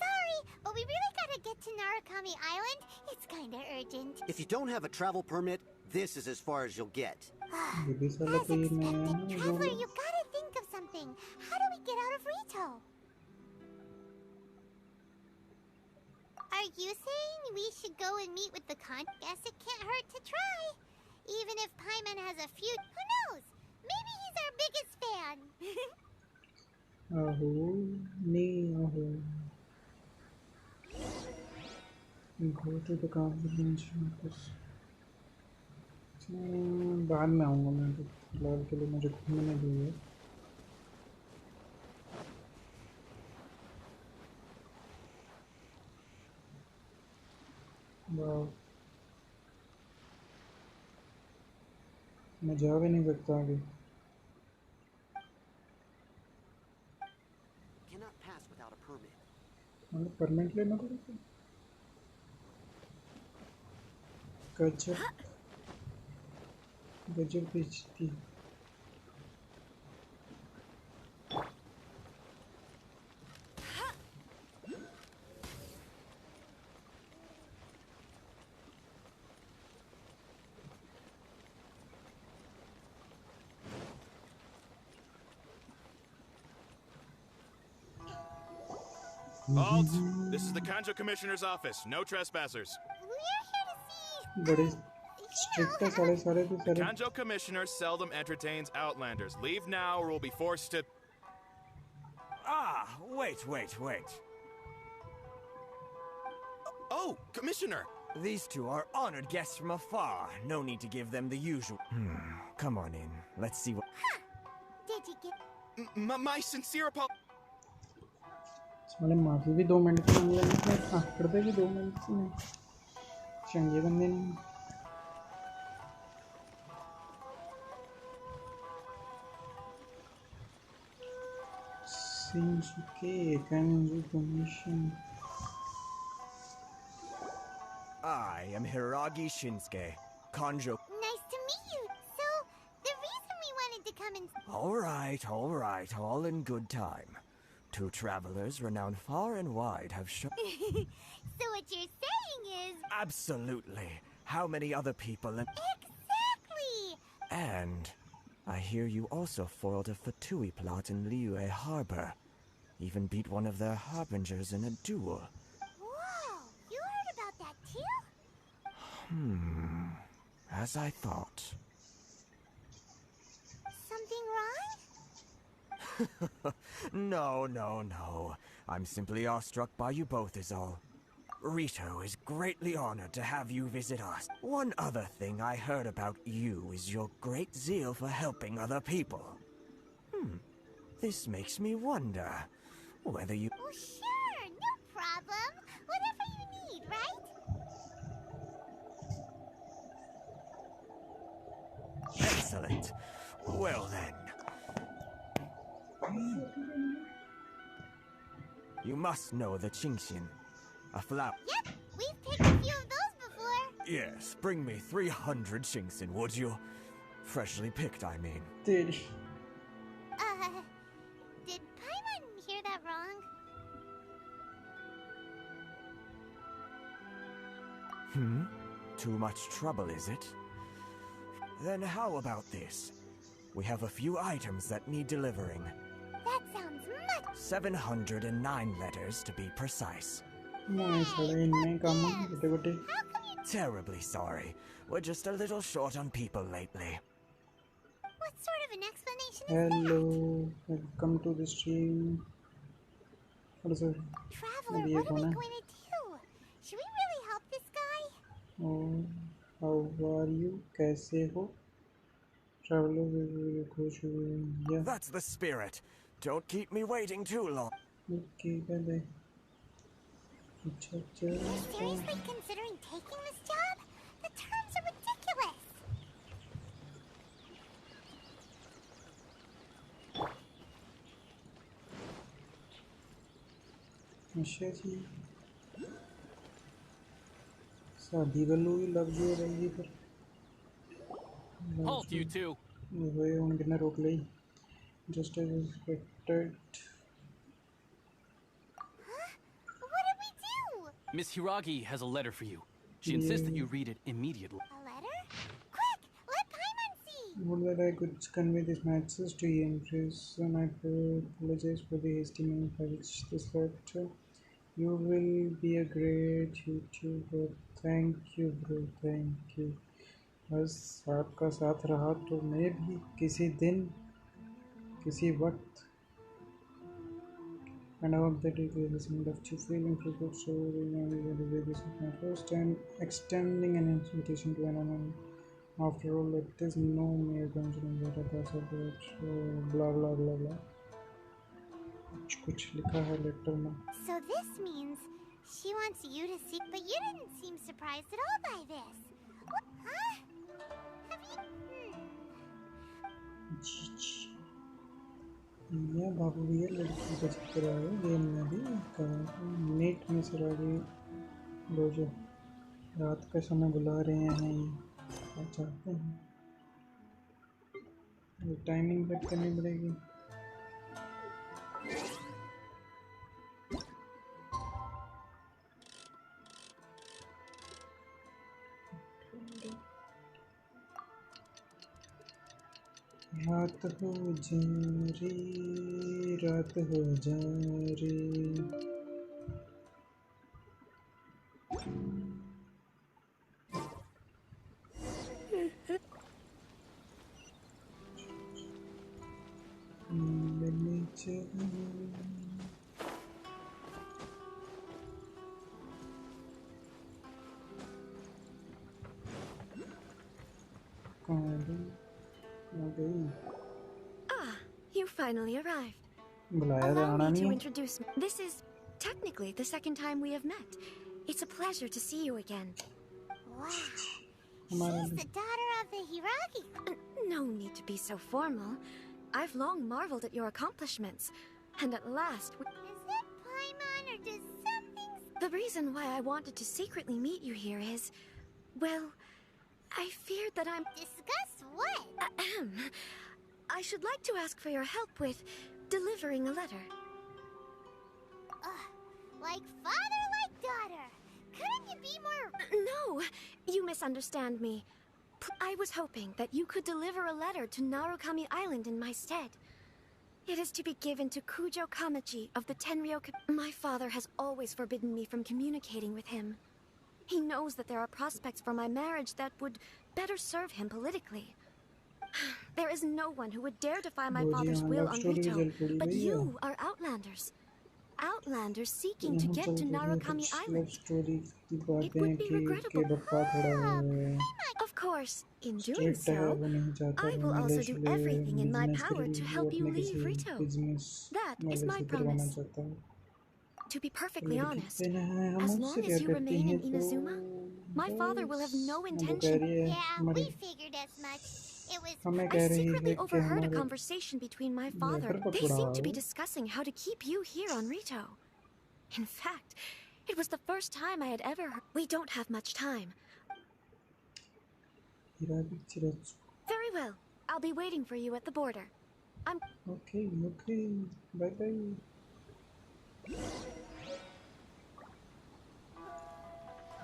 Sorry, but we really gotta get to Narukami Island. It's kinda urgent. If you don't have a travel permit, this is as far as you'll get. As expected, Traveler, you gotta think of something. How do we get out of Rito? Are you saying we should go and meet with the con? Guess it can't hurt to try. Even if Paimon has a few... Who knows? Maybe he's our biggest fan. Go to the convention office. बाद में आऊँगा मैं तो फिलहाल के लिए मुझे घूमने दीजिए मैं जा भी नहीं सकता आगे मतलब परमिट लेना पड़ेगा गजब बेइज्जती Halt! This is the Kanjo Commissioner's office. No trespassers. बड़े स्ट्रिक्ट है सारे सारे तो The Kanjo Commissioner seldom entertains outlanders. Leave now or we'll be forced to... Ah, wait. Oh, Commissioner! These two are honored guests from afar. No need to give them the usual... Come on in. Let's see what... Did you get... My sincere apologies. साले माफी भी 2 minute की मांग लेंगे आखिर पे भी 2 minute से नहीं चंगे बंदे नहीं Seems okay. Can you do mission? I am Hiragi Shinsuke, Kanjo. Nice to meet you. So, the reason we wanted to come and... All right, all in good time. Two travelers renowned far and wide have shown... So what you're saying is... Absolutely. How many other people... Exactly! And I hear you also foiled a Fatui plot in Liyue Harbor. Even beat one of their harbingers in a duel. Whoa! You heard about that too? As I thought. Something wrong? No. I'm simply awestruck by you both is all. Rito is greatly honored to have you visit us. One other thing I heard about you is your great zeal for helping other people. This makes me wonder whether you... Well, sure, no problem. Whatever you need, right? Excellent. Well then. You must know the Qingxin, a flower. Yep, we've picked a few of those before. Yes, bring me 300 Qingxin, would you? Freshly picked, I mean. Did Paimon hear that wrong? Too much trouble, is it? Then how about this? We have a few items that need delivering. That sounds much... 709 letters to be precise. Terribly sorry. We're just a little short on people lately. What sort of an explanation is Hello, welcome to the stream. What is it? Traveler, what are we going to do? Should we really help this guy? Oh, how are you? कैसे हो? Traveler, yeah. That's the spirit. Don't keep me waiting too long. Okay, bye. Are you seriously considering taking this job? The terms are ridiculous. अच्छा जी शादी वालों की love जो रहेगी फिर Halt, you two. वही उन कितना रोक ली just as expected. What did we do? Miss Hiragi has a letter for you. She insists that you read it immediately. A letter? Quick, let Paimon see. Would that I could convey this message to you, Empress, and I apologize for the hasty manner by which this letter. You will be a great YouTuber. Thank you, bro. Thank you. बस आपका साथ रहा तो मैं भी किसी दिन किसी वक्त and I hope that it will left you feeling good. So this is my first time extending an invitation to anyone. After all, it is no mere coincidence that a person blah blah blah blah. कुछ लिखा है letter में. So this means she wants you to see, but you didn't seem surprised at all by this. What? Huh? Have you? ये बाबू ये लड़की का चक्कर है गेम में भी नेट में सरा गई रोज रात का समय बुला रहे हैं ये क्या चाहते हैं ये टाइमिंग सेट करनी पड़ेगी. रात हो जा रे You finally arrived. Allow me to introduce me. This is technically the second time we have met. It's a pleasure to see you again. Wow. She's the daughter of the Hiragi. No need to be so formal. I've long marveled at your accomplishments. And at last, Is it Paimon or does something... The reason why I wanted to secretly meet you here is... Well, I feared that I'm... Discuss what? I should like to ask for your help with delivering a letter. Like father, like daughter. Couldn't you be more... No, you misunderstand me. I was hoping that you could deliver a letter to Narukami Island in my stead. It is to be given to Kujo Kamachi of the Tenryo... My father has always forbidden me from communicating with him. He knows that there are prospects for my marriage that would better serve him politically. There is no one who would dare defy my father's will on Rito, but you are Outlanders. Outlanders seeking to get to Narukami Island. It would be regrettable. Of course, in doing so, I will also do everything in my power to help you leave Rito. That is my promise. To be perfectly honest, as long as you remain in Inazuma, my father will have no intention. Yeah, we figured as much. It was... I secretly overheard a conversation between my father. They seemed to be discussing how to keep you here on Rito. In fact, it was the first time I had ever heard... We don't have much time. Very well. I'll be waiting for you at the border. I'm... Okay. Bye-bye.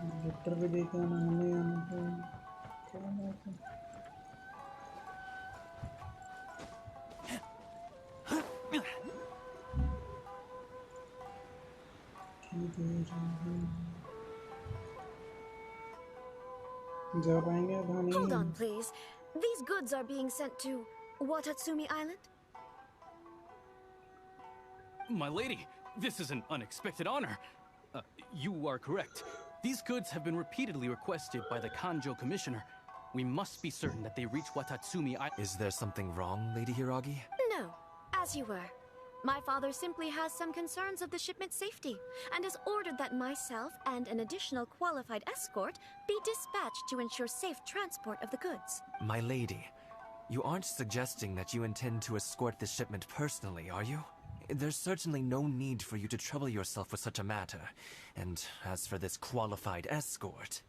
Letter भी देखा ना हमें क्या बात है जा पाएंगे अब नहीं Hold on, please. These goods are being sent to Watatsumi Island? My lady, this is an unexpected honor. You are correct. These goods have been repeatedly requested by the Kanjo Commissioner. We must be certain that they reach Watatsumi Island. Is there something wrong, Lady Hiragi? No, as you were. My father simply has some concerns of the shipment's safety, and has ordered that myself and an additional qualified escort be dispatched to ensure safe transport of the goods. My lady, you aren't suggesting that you intend to escort this shipment personally, are you? There's certainly no need for you to trouble yourself with such a matter. And as for this qualified escort...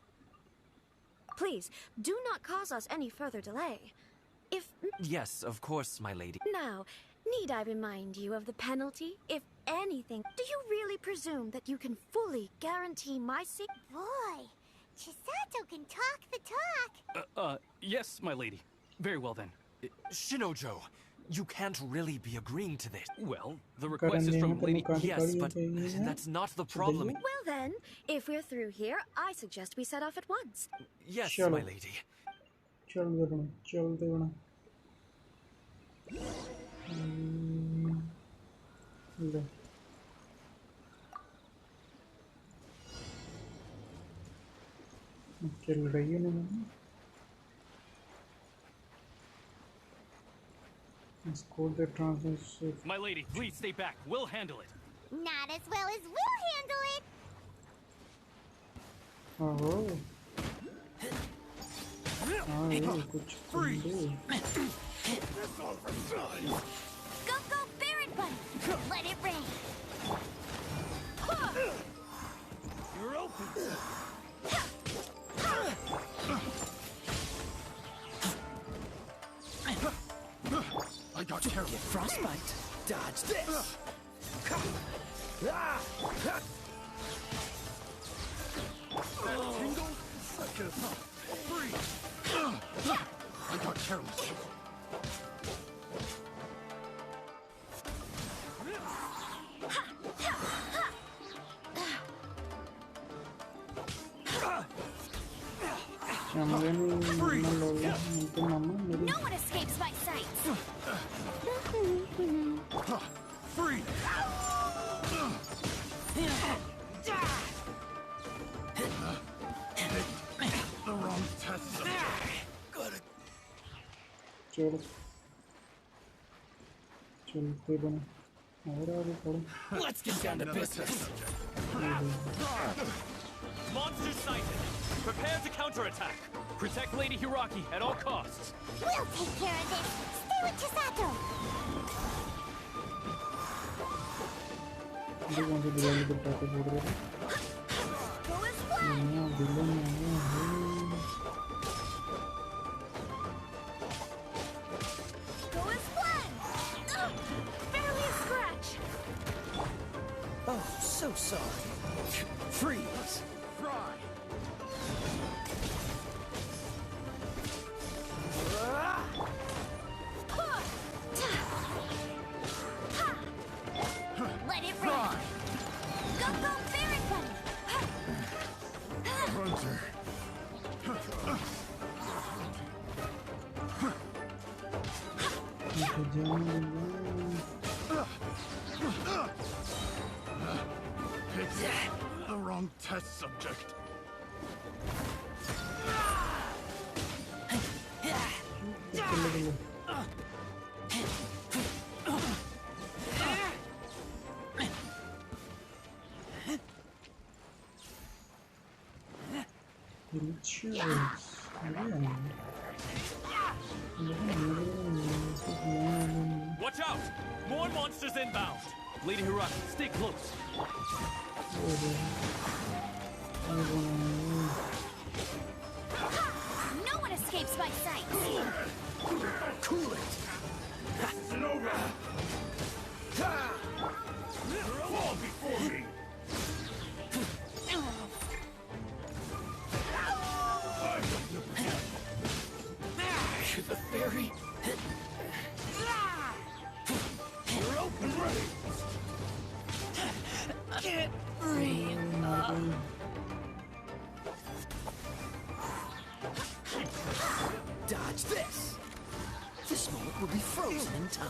Please, do not cause us any further delay. If... Yes, of course, my lady. Now, need I remind you of the penalty, if anything? Do you really presume that you can fully guarantee my safety? Boy, Chisato can talk the talk. Yes, my lady. Very well then. Shinojo, you can't really be agreeing to this. Well, the request is from Lady... Yes, but that's not the problem. Well then, if we're through here, I suggest we set off at once. Yes, my lady. चल रही है ना Escort the transit. My lady, please stay back. We'll handle it. Not as well as we'll handle it. Oh. Freeze. Go, Barret Bunny. Let it rain. You're open. I got terrible frostbite. Dodge this. That tingle? Such a freeze. I got careless. No one escapes my sight. Free. The wrong test. Let's get down to business. Monster sighted. Prepare to counterattack. Protect Lady Hiragi at all costs. We'll take care of this. Stay with Chisato. कौन से दिवाली पे पटाखे फोड़ रहे थे नया villain आया है Oh, so sorry. Freeze. Fry. Let it rip! Go, go, Fairy Bunny! Hunter. Picked the wrong test subject. Watch out! More monsters inbound! Lady Hiraki, stay close. No one escapes my sight! Cool it. Zenova! Fall before me! The fairy. You're open, ready. Can't breathe. Dodge this. This moment will be frozen in time.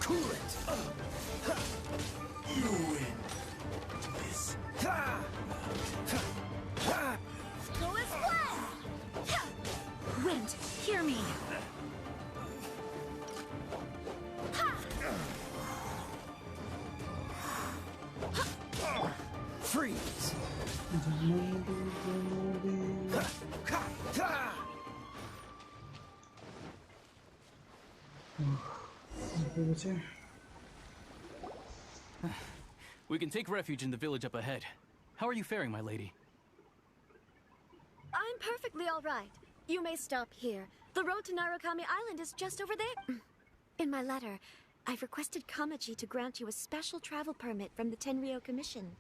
Cool it. You win. This. Go as one! Wind, hear me. Freeze. We can take refuge in the village up ahead. How are you faring, my lady? I'm perfectly all right. You may stop here. The road to Narukami Island is just over there. In my letter, I've requested Kamaji to grant you a special travel permit from the Tenryou Commission.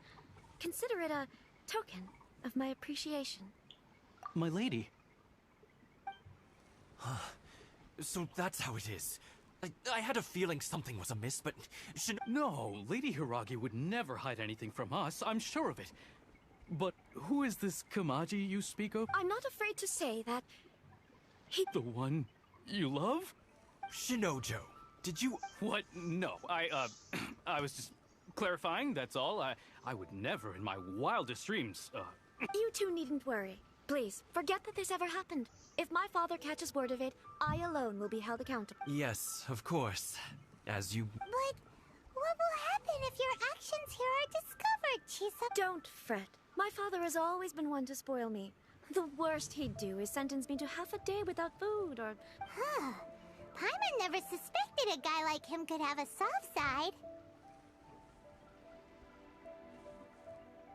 Consider it a token of my appreciation. My lady? So that's how it is. I had a feeling something was amiss, but... No, Lady Hiragi would never hide anything from us, I'm sure of it. But who is this Kamaji you speak of? I'm not afraid to say that The one you love? Shinojo, did you... What? No, I was just clarifying, that's all. I would never in my wildest dreams, You two needn't worry. Please, forget that this ever happened. If my father catches word of it, I alone will be held accountable. Yes, of course. As you... But what will happen if your actions here are discovered, Chisa? Don't fret. My father has always been one to spoil me. The worst he'd do is sentence me to half a day without food or... Huh. Paimon never suspected a guy like him could have a soft side.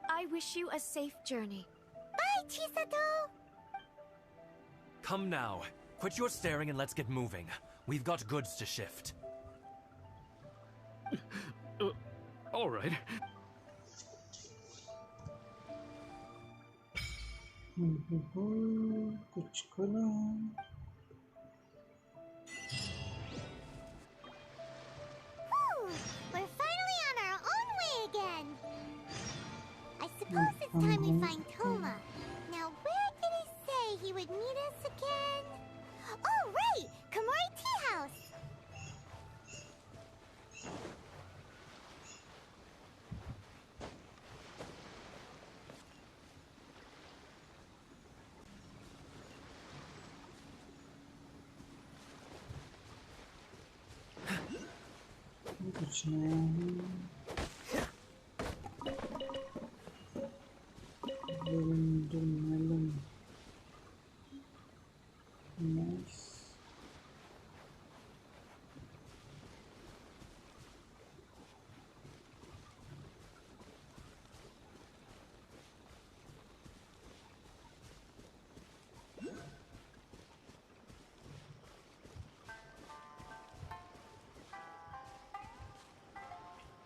I wish you a safe journey. Bye, Chisato! Come now. Quit your staring and let's get moving. We've got goods to shift. All right. कुछ खोला We're finally on our own way again. I suppose it's time we find Toma. Now, where did he say he would meet us again? Oh, right! Komori Tea House! कुछ नया melon. Nice.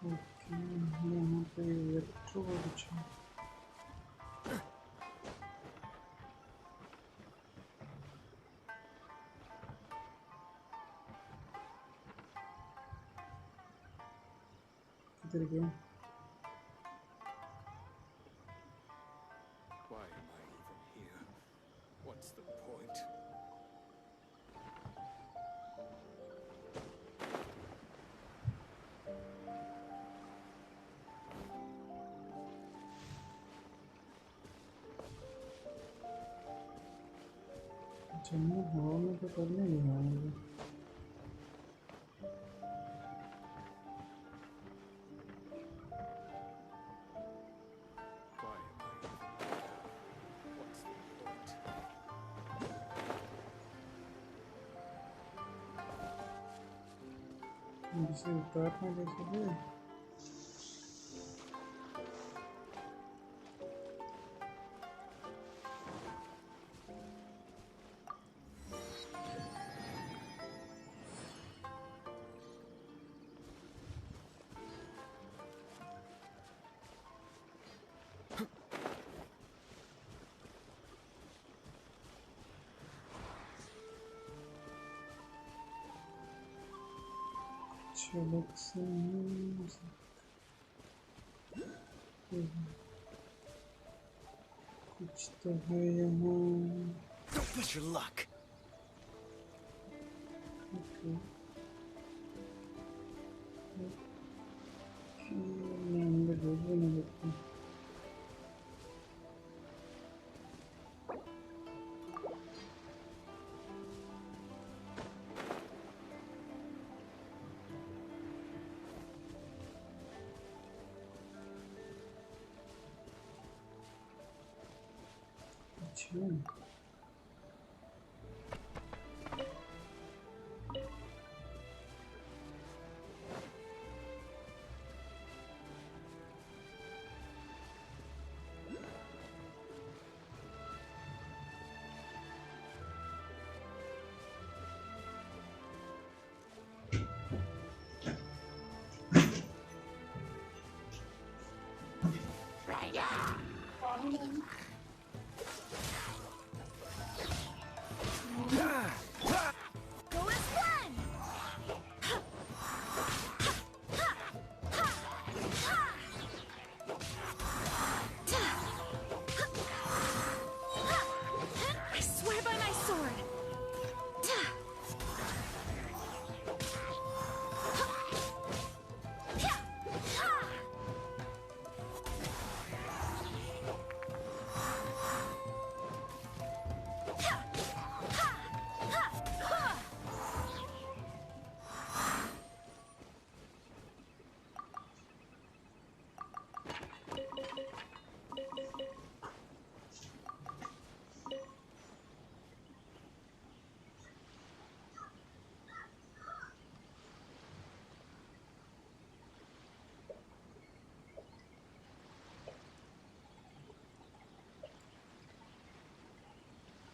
Okay यहाँ पे electro अच्छा किधर गया Why am I even here? What's the point? Jammu हवा में तो करने नहीं आएंगे Why am I even here? What's the point? इसे उतारना कैसे है चलो से कुछ तो है यहाँ Don't push your luck. Okay मैं अंदर भेजने नहीं देता अच्छा Go as one! I swear by my sword.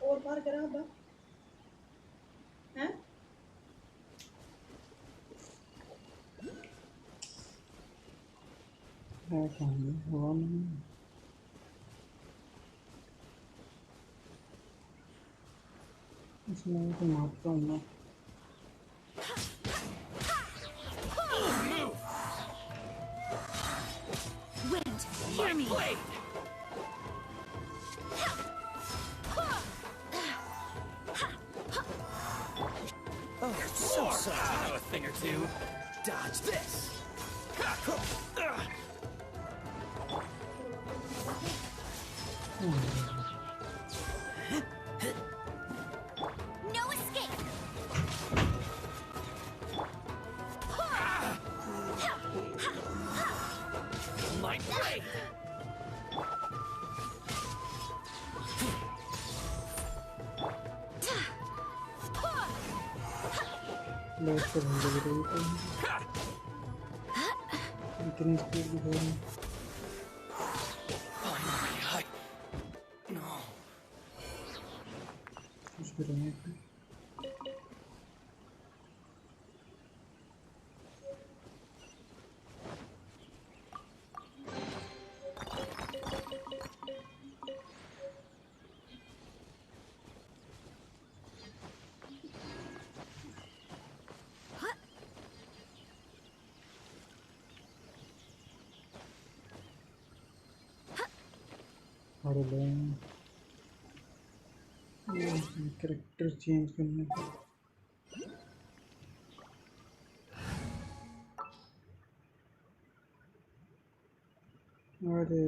और बार करा अब हैं है कहाँ हवा में इसमें तो मारता हूँ मैं Wind, hear me. Oh, so sorry. I know a thing or two. Dodge this. No escape! My blade. Late कर लग रही है इतनी स्पीड भी है कुछ भी रहने का अरे कैरेक्टर चेंज करने का अरे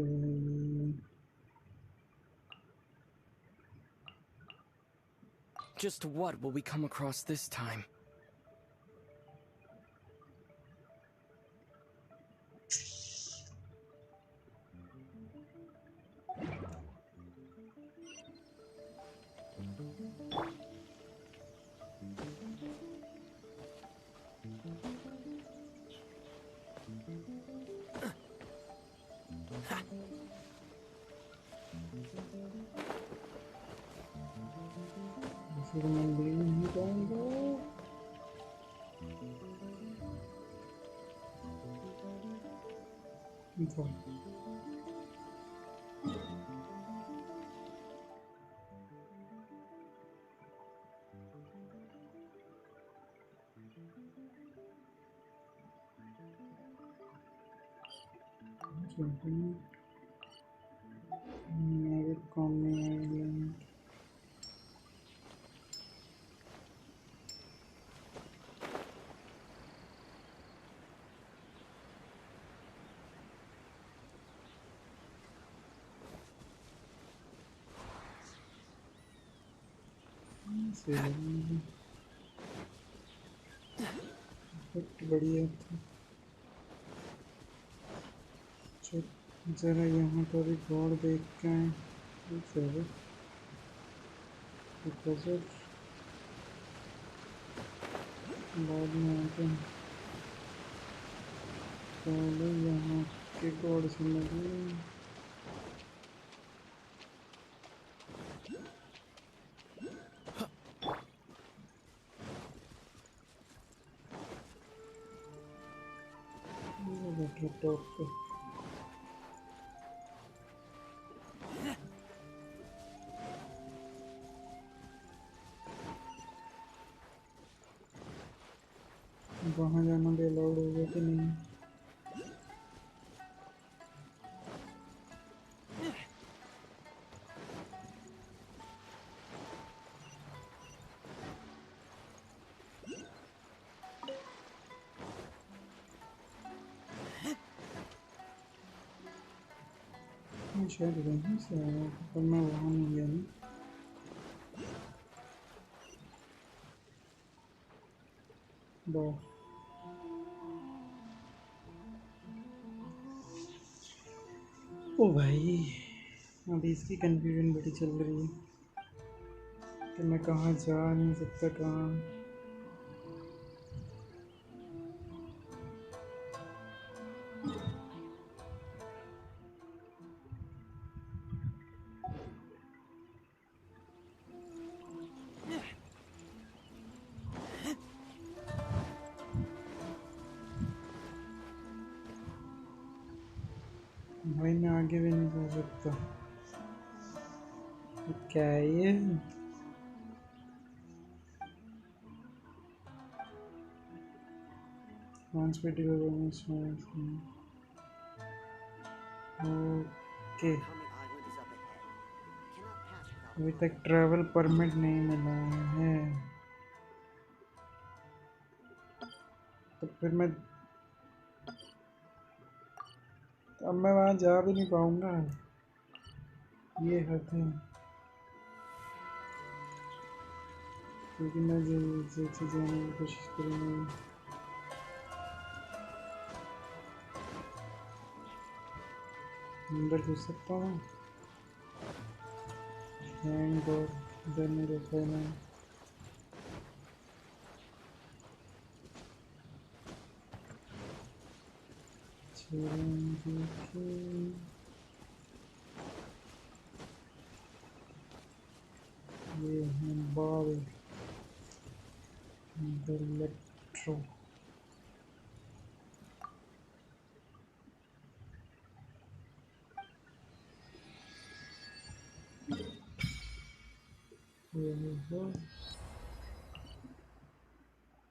Just what will we come across this time? फिर मैं ले नहीं पाऊंगा मेरे काम में आइलैंड बढ़िया था जरा यहाँ पर एक और देख के आए बाद में आते हैं पहले यहाँ के गॉड से लगे टॉप पे वहाँ जाना भी अलाउड होगा कि नहीं शायद वहीं से आया पर मैं वहाँ नहीं गया ना ओ भाई अभी इसकी कंफ्यूजन बड़ी चल रही है कि मैं कहाँ जा नहीं सकता कहाँ भाई मैं आगे भी नहीं जा सकता क्या है ये ओके अभी तक ट्रैवल परमिट नहीं मिला है तो फिर मैं अब मैं वहाँ जा भी नहीं पाऊंगा ये हद है क्योंकि मैं जो चीज़ें जाने की कोशिश करूँगा अंदर घुस सकता हूँ थैंक गॉड इधर नहीं रोक पाया मैं ये है बॉल इलेक्ट्रो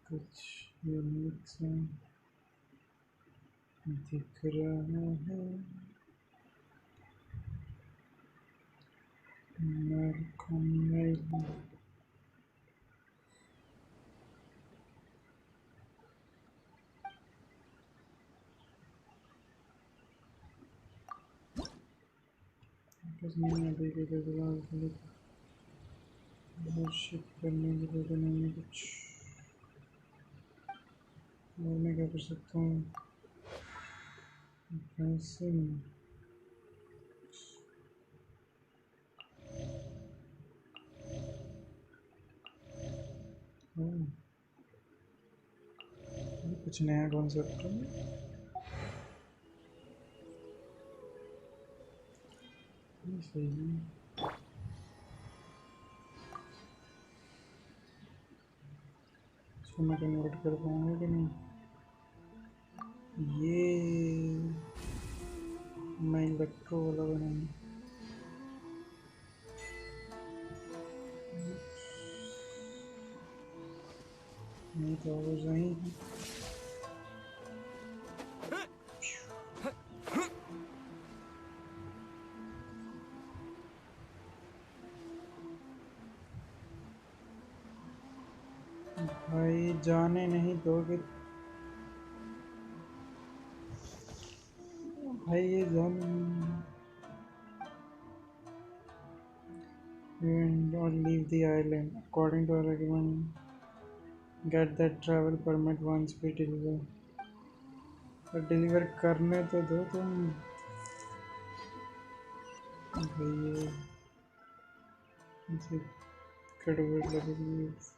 कुछ यूनिक सा दिख रहा है अभी के लिए फिलहाल शिप करने के लिए तो नहीं है कुछ और मैं क्या कर सकता हूँ पैसे नहीं कुछ नया कॉन्सेप्ट है सही है इसको मैं कन्वर्ट कर पाऊंगा कि नहीं ये मैं इलेक्ट्रो वाला बनाऊंगा नहीं तो आवाज आई भाई जाने नहीं दोगे भाई ये जाने or leave the island according to our agreement get that travel permit once we deliver but deliver करने तो दो तुम भाई ये मुझे गड़बड़ लग रही है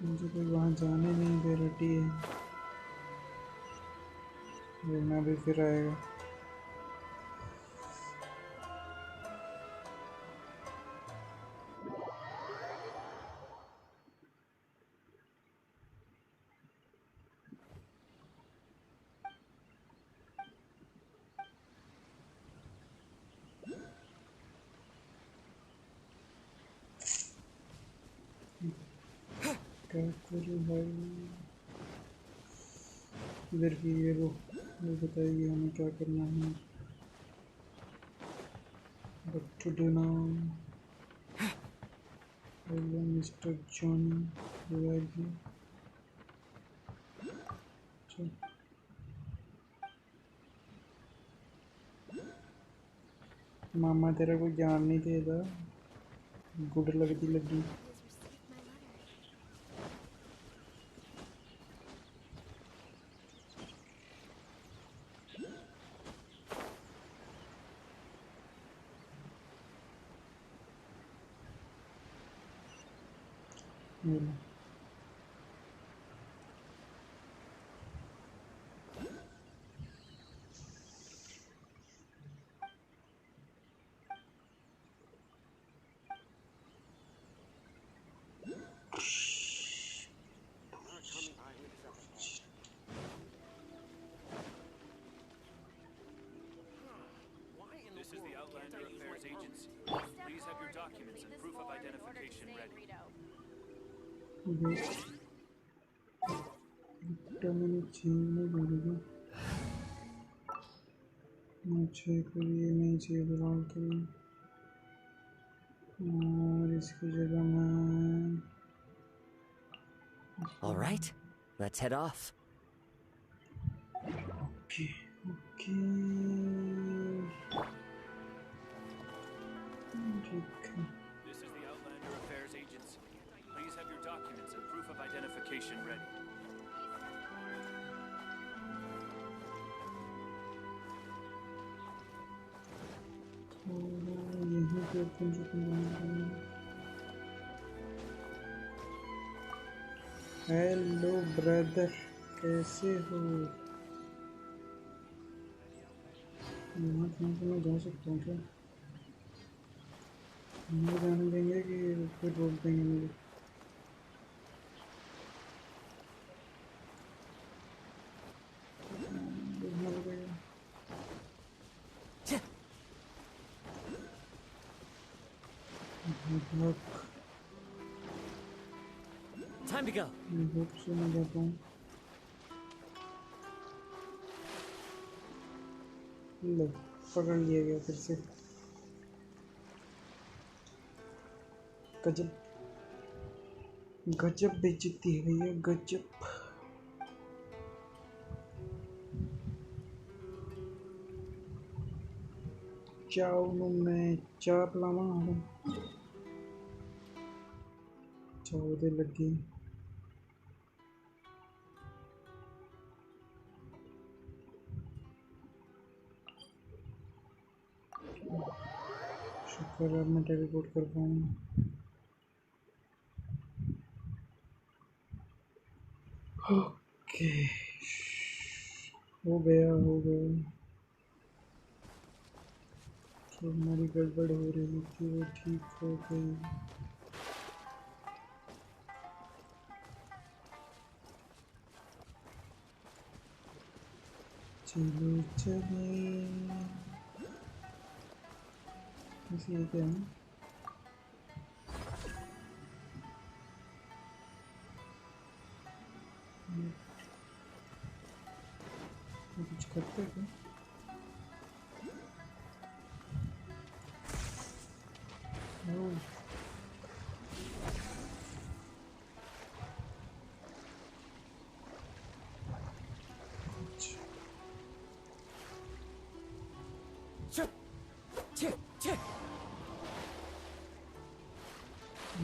मुझे कोई वहाँ जाने नहीं दे रही है वरना भी फिर आएगा क्या करूँ भाई इधर की ये वो बताइए हमें क्या करना है what to do now hello Mr. Johnny Waggy मामा तेरा कोई ज्ञान नहीं देता गुड लगती लगी Please have your documents and proof of identification ready. मुझे कोई ये नहीं चाहिए फिलहाल तो और इसकी जगह मैं All right, let's head off. Okay. This is the Outlander Affairs Agency. Please have your documents and proof of identification ready. यहीं पे अपन जो हेलो ब्रदर कैसे हो यहाँ कहीं से मैं जा सकता हूँ क्या मुझे जाने देंगे कि फिर रोक देंगे मुझे Time to go. मैं होप से मैं जाता हूँ लो पकड़ लिया गया फिर से। गजब गजब बेइज्जती है भैया, गजब। चाव में चाप लामा चाव दे लगी। शुक्र है मैं टेलीपोर्ट कर पाऊँ। ओके हो गया जो हमारी गड़बड़ हो रही थी वो ठीक हो गई। चलो चले इसी क्या है कुछ करते क्या?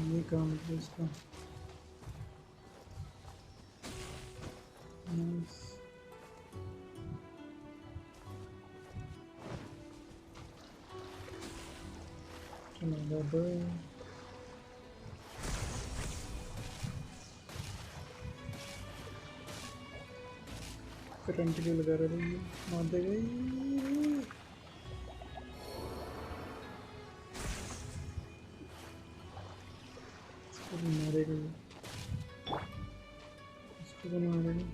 ये काम है इसका। नाइस। चलो बाय। करंट क्यों लगा रही है? मार दे गई। इसको भी मारेगा, इसको भी मारेगा।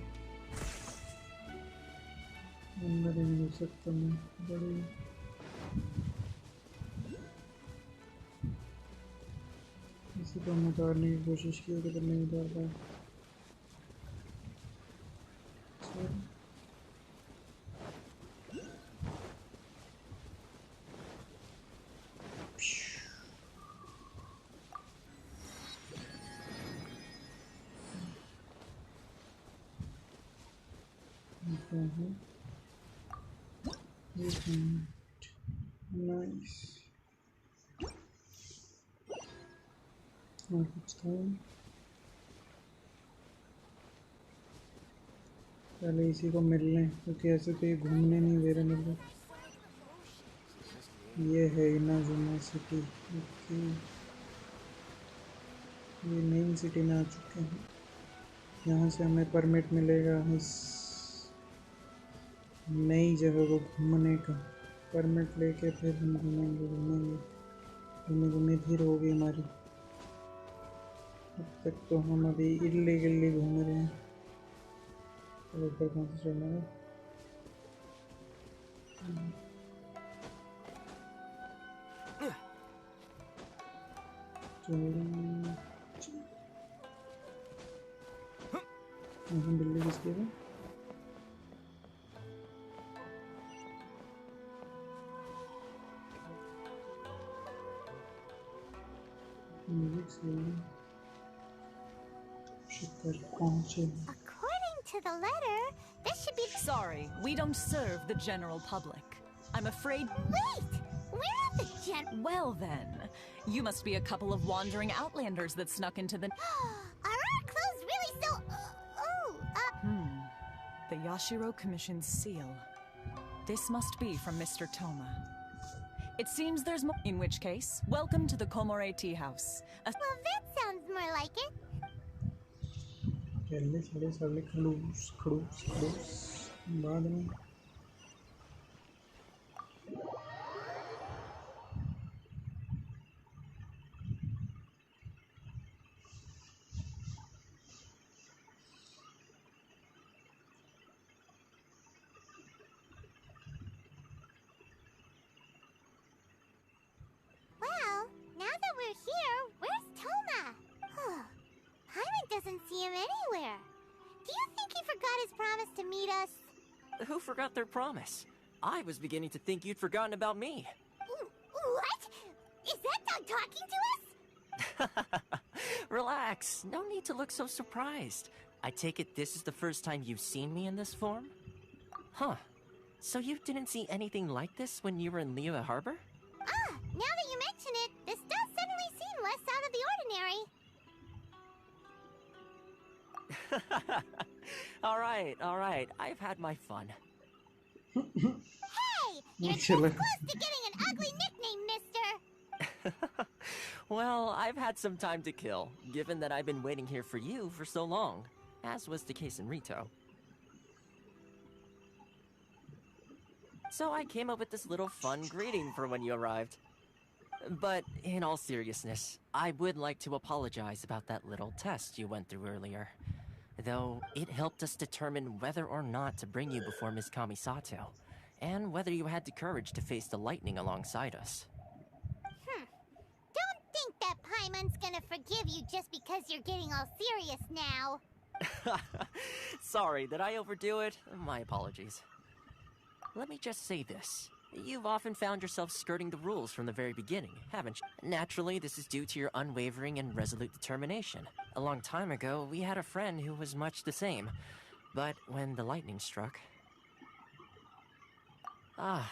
अंदर ही नहीं हो सकता मैं बड़ी। इसी को हम उतारने की कोशिश की लेकिन नहीं उतार पाया। Nice. और कुछ था? पहले इसी को मिल लें क्योंकि ऐसे तो ये घूमने नहीं दे रहे मेरे को। ये है इनाजुमा सिटी। ओके ये मेन सिटी में आ चुके हैं। यहाँ से हमें परमिट मिलेगा इस नई जगह को घूमने का। परमिट लेके फिर हम घूमेंगे घूमे फिर होगी हमारी। अब तक तो हम अभी इल्लीगली घूम रहे हैं। चलो ऊपर कहाँ से चलना है? बिल्ली किसकी है? According to the letter, this should be. Sorry, we don't serve the general public. I'm afraid. Wait! We're not the Well then, you must be a couple of wandering outlanders that snuck into the. Are our clothes really so. The Yashiro Commission's seal. This must be from Mr. Toma. It seems there's more. In which case, welcome to the Komore Tea House. Well, that sounds more like it. खड़ूस बाद में। Well, now that we're here, where's Toma? Hyman doesn't see him anywhere. Do you think he forgot his promise to meet us? Who forgot their promise? I was beginning to think you'd forgotten about me. What? Is that dog talking to us? Relax, no need to look so surprised. I take it this is the first time you've seen me in this form? Huh. So you didn't see anything like this when you were in Liyue Harbor? Ah, now that you mention it, this does suddenly seem less out of the ordinary. Alright, I've had my fun. Hey! You're so close to getting an ugly nickname, mister! Well, I've had some time to kill, given that I've been waiting here for you for so long, as was the case in Rito. So I came up with this little fun greeting for when you arrived. But in all seriousness, I would like to apologize about that little test you went through earlier. Though it helped us determine whether or not to bring you before Ms. Kamisato, and whether you had the courage to face the lightning alongside us. Don't think that Paimon's gonna forgive you just because you're getting all serious now. Sorry, did I overdo it? My apologies. Let me just say this. You've often found yourself skirting the rules from the very beginning, haven't you? Naturally, this is due to your unwavering and resolute determination. A long time ago, we had a friend who was much the same. But when the lightning struck... Ah,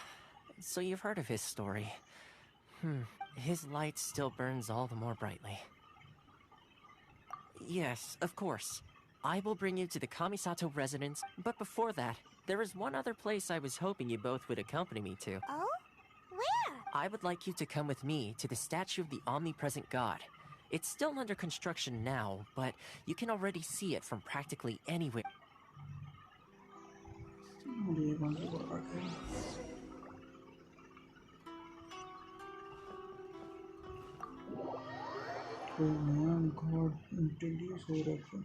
so you've heard of his story. His light still burns all the more brightly. Yes, of course. I will bring you to the Kamisato residence, but before that, there is one other place I was hoping you both would accompany me to. Oh? Where? I would like you to come with me to the statue of the omnipresent god. It's still under construction now, but you can already see it from practically anywhere. कोई नया God introduce हो रहा है.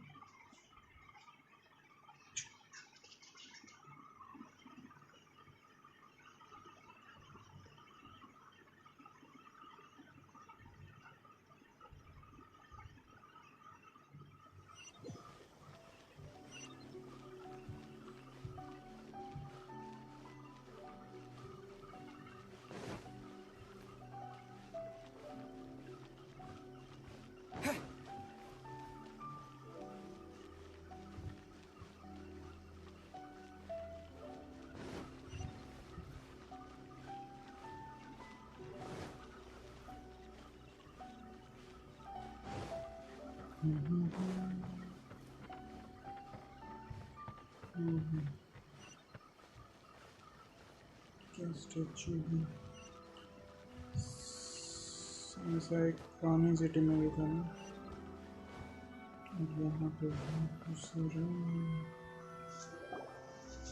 क्या statue है? ऐसा एक पुरानी सिटी में भी था ना, और यहाँ पे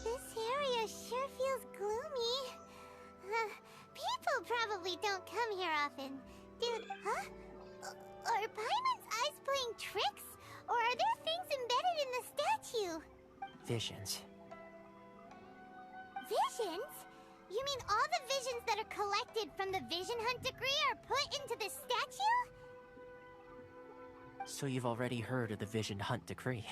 This area sure feels gloomy. People probably don't come here often. Huh? Are Paimon's eyes playing tricks? Or are there things embedded in the statue? Visions. Visions? You mean all the visions that are collected from the Vision Hunt decree are put into this statue? So you've already heard of the Vision Hunt decree.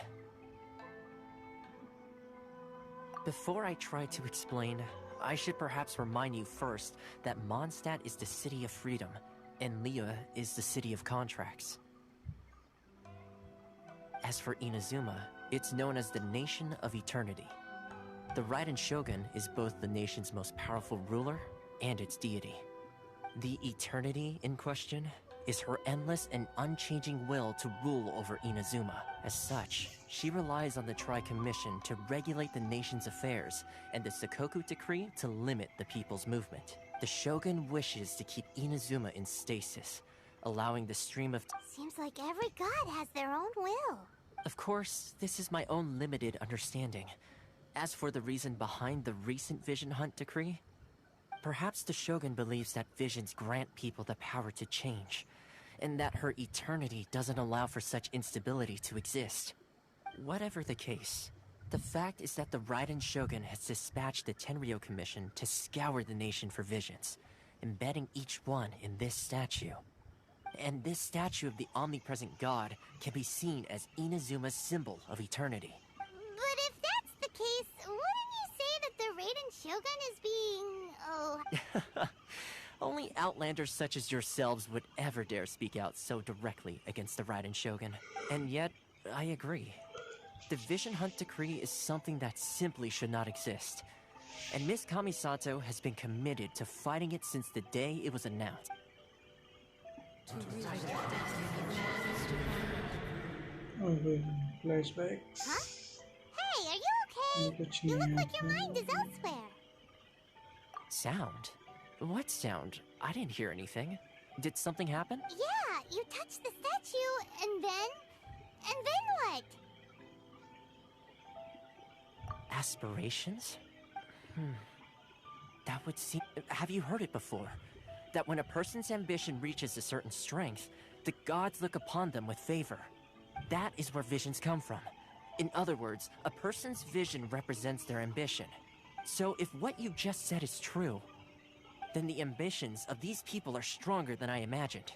Before I try to explain, I should perhaps remind you first that Mondstadt is the city of freedom, and Liyue is the city of contracts. As for Inazuma, it's known as the Nation of Eternity. The Raiden Shogun is both the nation's most powerful ruler and its deity. The Eternity in question is her endless and unchanging will to rule over Inazuma. As such, she relies on the Tri-Commission to regulate the nation's affairs, and the Sakoku Decree to limit the people's movement. The Shogun wishes to keep Inazuma in stasis, allowing the stream of... Seems like every god has their own will. Of course, this is my own limited understanding. As for the reason behind the recent Vision Hunt decree, perhaps the Shogun believes that visions grant people the power to change, and that her eternity doesn't allow for such instability to exist. Whatever the case, the fact is that the Raiden Shogun has dispatched the Tenryou Commission to scour the nation for visions, embedding each one in this statue. And this statue of the omnipresent god can be seen as Inazuma's symbol of eternity. But if that's the case, wouldn't you say that the Raiden Shogun is being... oh... Only outlanders such as yourselves would ever dare speak out so directly against the Raiden Shogun. And yet, I agree. The Vision Hunt Decree is something that simply should not exist. And Miss Kamisato has been committed to fighting it since the day it was announced. Okay, flashbacks. Huh? Hey, are you okay? You look like your mind is elsewhere. Sound? What sound? I didn't hear anything. Did something happen? Yeah, you touched the statue, and then what? Aspirations? That would seem... Have you heard it before? That when a person's ambition reaches a certain strength, the gods look upon them with favor. That is where visions come from. In other words, a person's vision represents their ambition. So if what you just said is true, then the ambitions of these people are stronger than I imagined.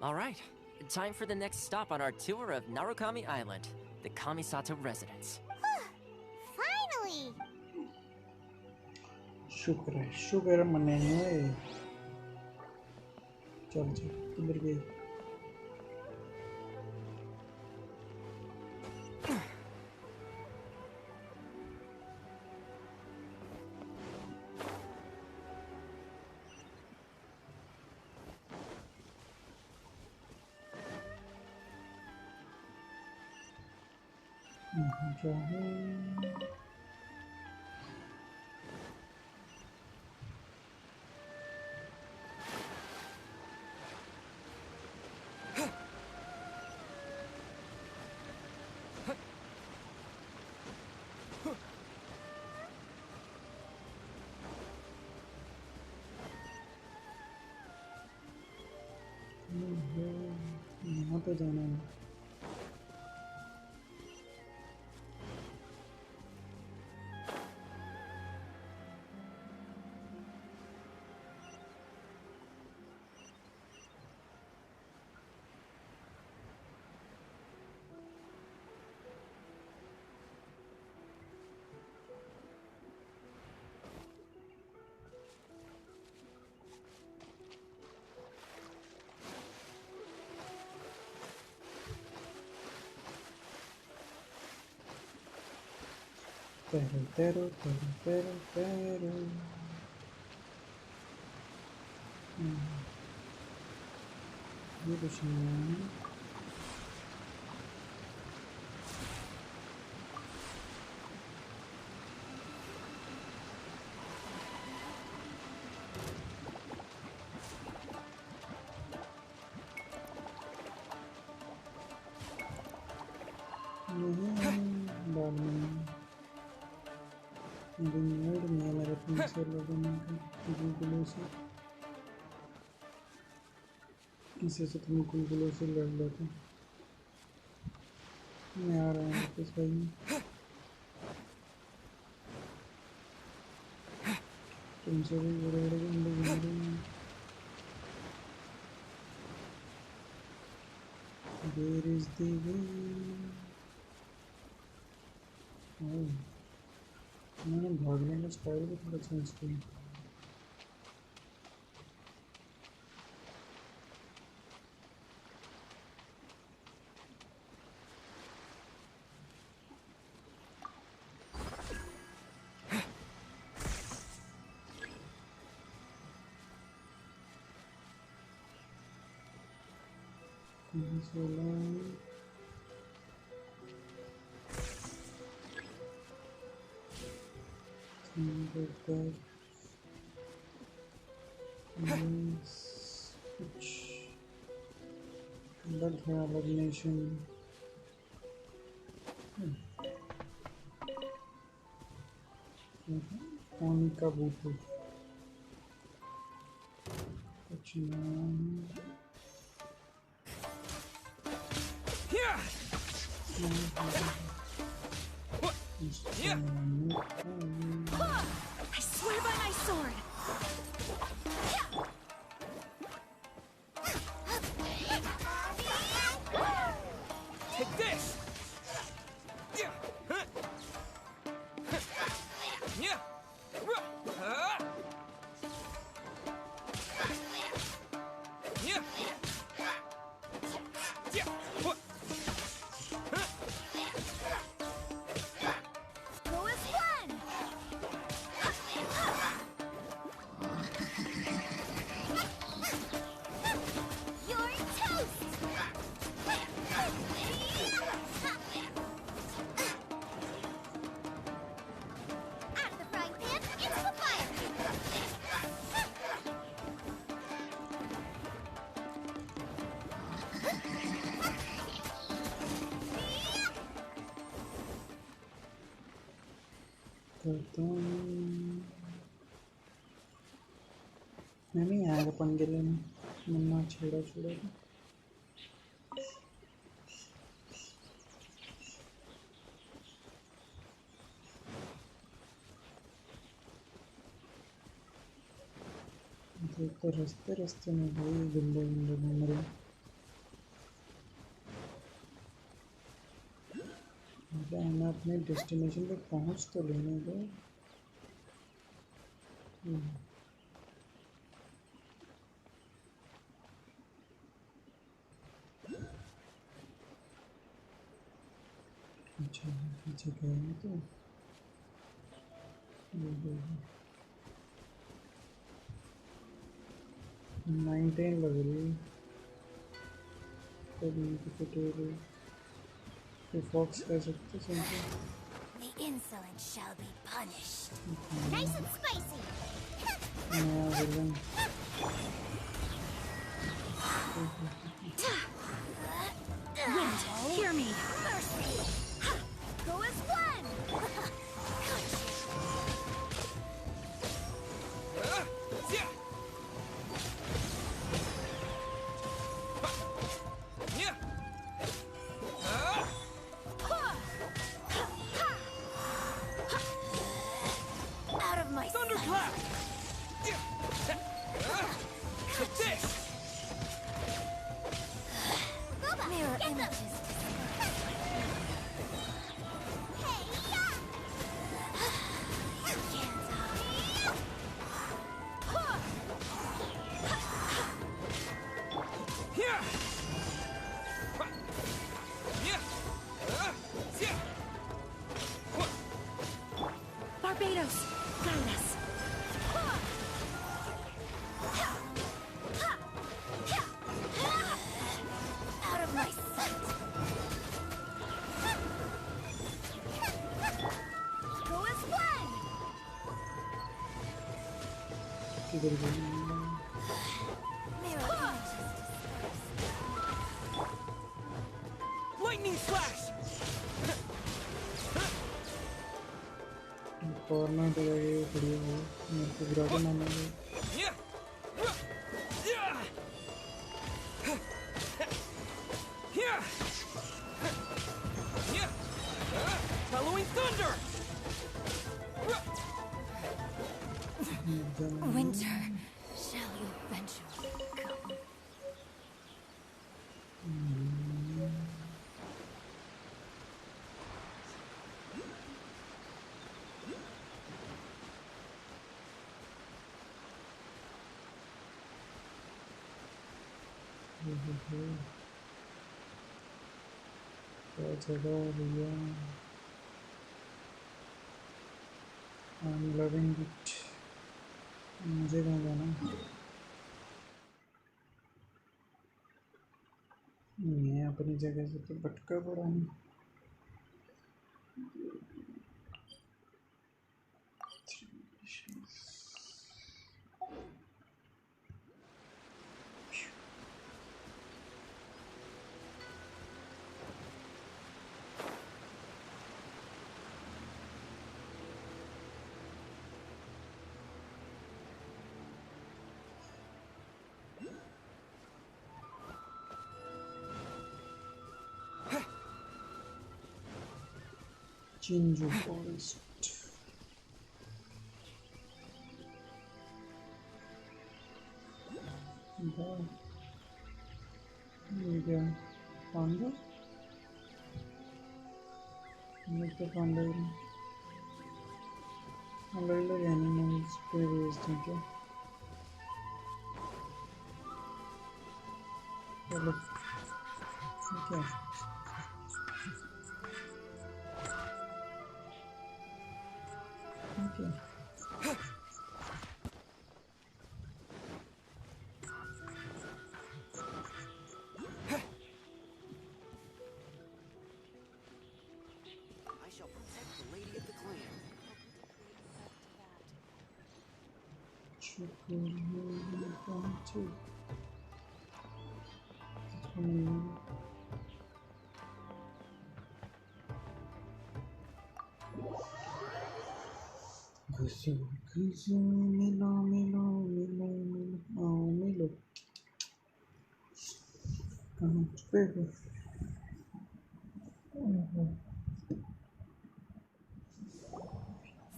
All right, time for the next stop on our tour of Narukami Island, the Kamisato residence. Finally! शुक्र मने हुए चल किधर गई यहाँ पे जाना है pero ये कुछ नहीं है इसे से तुम कुलकुलों से लड़ लेते मैं आ रहा हूँ किस भाई तुमसे भी बड़े बड़े बंदे बन रहे हैं Where is the way? मैंने भागने का स्टाइल भी थोड़ा चेंज किया so long. Switch. That elimination. On Kabuto. I swear by my sword! Take this! Go as one! You're toast! Out of the frying pan, into the fire! Mami aga pangelena manna cheda cheda तो रास्ते रास्ते में वही गंदे गंदे घूम रहे हैं हमें अपने डेस्टिनेशन पे पहुंच तो लेने दो अच्छा पीछे गए हैं तो 19 लग रही है तो फॉक्स कह सकते समझो The insolent shall be punished. Nice and spicy! Villain Wind, hear me! Mercy! Go as one! Out of my Thunderclap! Like this! Mirror images. Barbados, guide us. Out of my sight. Go as one. किधर गए Mirror images. Lightning slash! Corner पे लगे खड़ी हो मेरे को गिरा के मारेंगे Following thunder! Winter shall eventually come. क्या जगह भैया I'm loving it मुझे कहाँ जाना मैं अपनी जगह से तो भटका पड़ा हूँ Jinju Forest. ये पांडा ये तो पांडा ही अलग अलग एनिमल्स पे बेस्ड हैं क्या चलो ठीक है ठीक है I shall protect the lady of the clan. मिलो कहाँ पे हो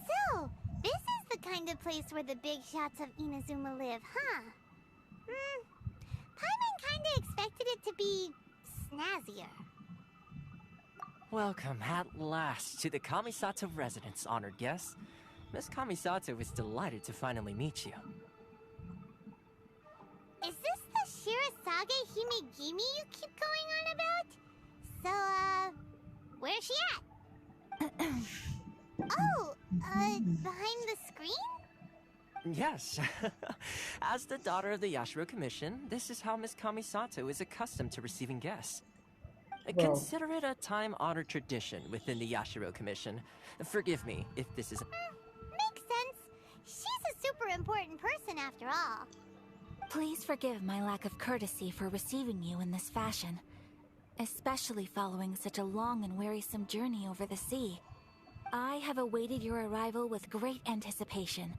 So, this is the kind of place where the big shots of Inazuma live, huh? Paimon kinda expected it to be snazzier. Welcome at last to the Kamisato residence, honored guests. Miss Kamisato is delighted to finally meet you. Is this the Shirasage Himegimi you keep going on about? So, where's she at? Behind the screen? Yes. As the daughter of the Yashiro Commission, this is how Miss Kamisato is accustomed to receiving guests. Wow. Consider it a time-honored tradition within the Yashiro Commission. Forgive me if this is... Makes sense. She's a super important person after all. Please forgive my lack of courtesy for receiving you in this fashion, especially following such a long and wearisome journey over the sea. I have awaited your arrival with great anticipation,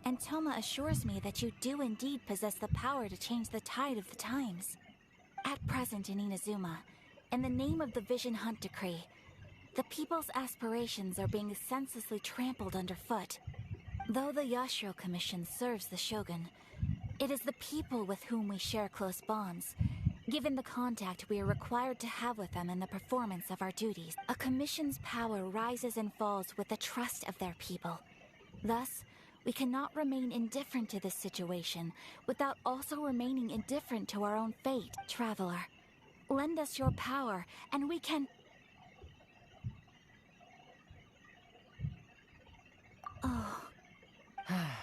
and Toma assures me that you do indeed possess the power to change the tide of the times. At present in Inazuma, in the name of the Vision Hunt Decree, the people's aspirations are being senselessly trampled underfoot. Though the Yashiro Commission serves the Shogun, it is the people with whom we share close bonds, given the contact we are required to have with them in the performance of our duties. A commission's power rises and falls with the trust of their people. Thus, we cannot remain indifferent to this situation without also remaining indifferent to our own fate. Traveler, lend us your power, and we can... Oh.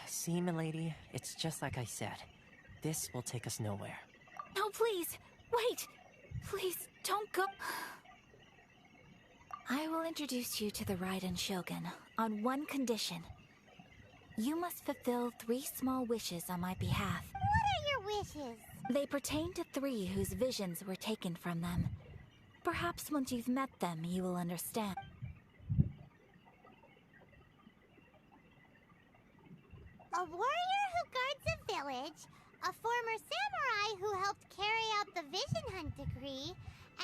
See, milady, it's just like I said. This will take us nowhere. No, please! Wait! Please, don't go... I will introduce you to the Raiden Shogun on one condition. You must fulfill 3 small wishes on my behalf. What are your wishes? They pertain to 3 whose visions were taken from them. Perhaps once you've met them, you will understand. A warrior who guards a village, a former samurai who helped carry out the Vision Hunt Decree,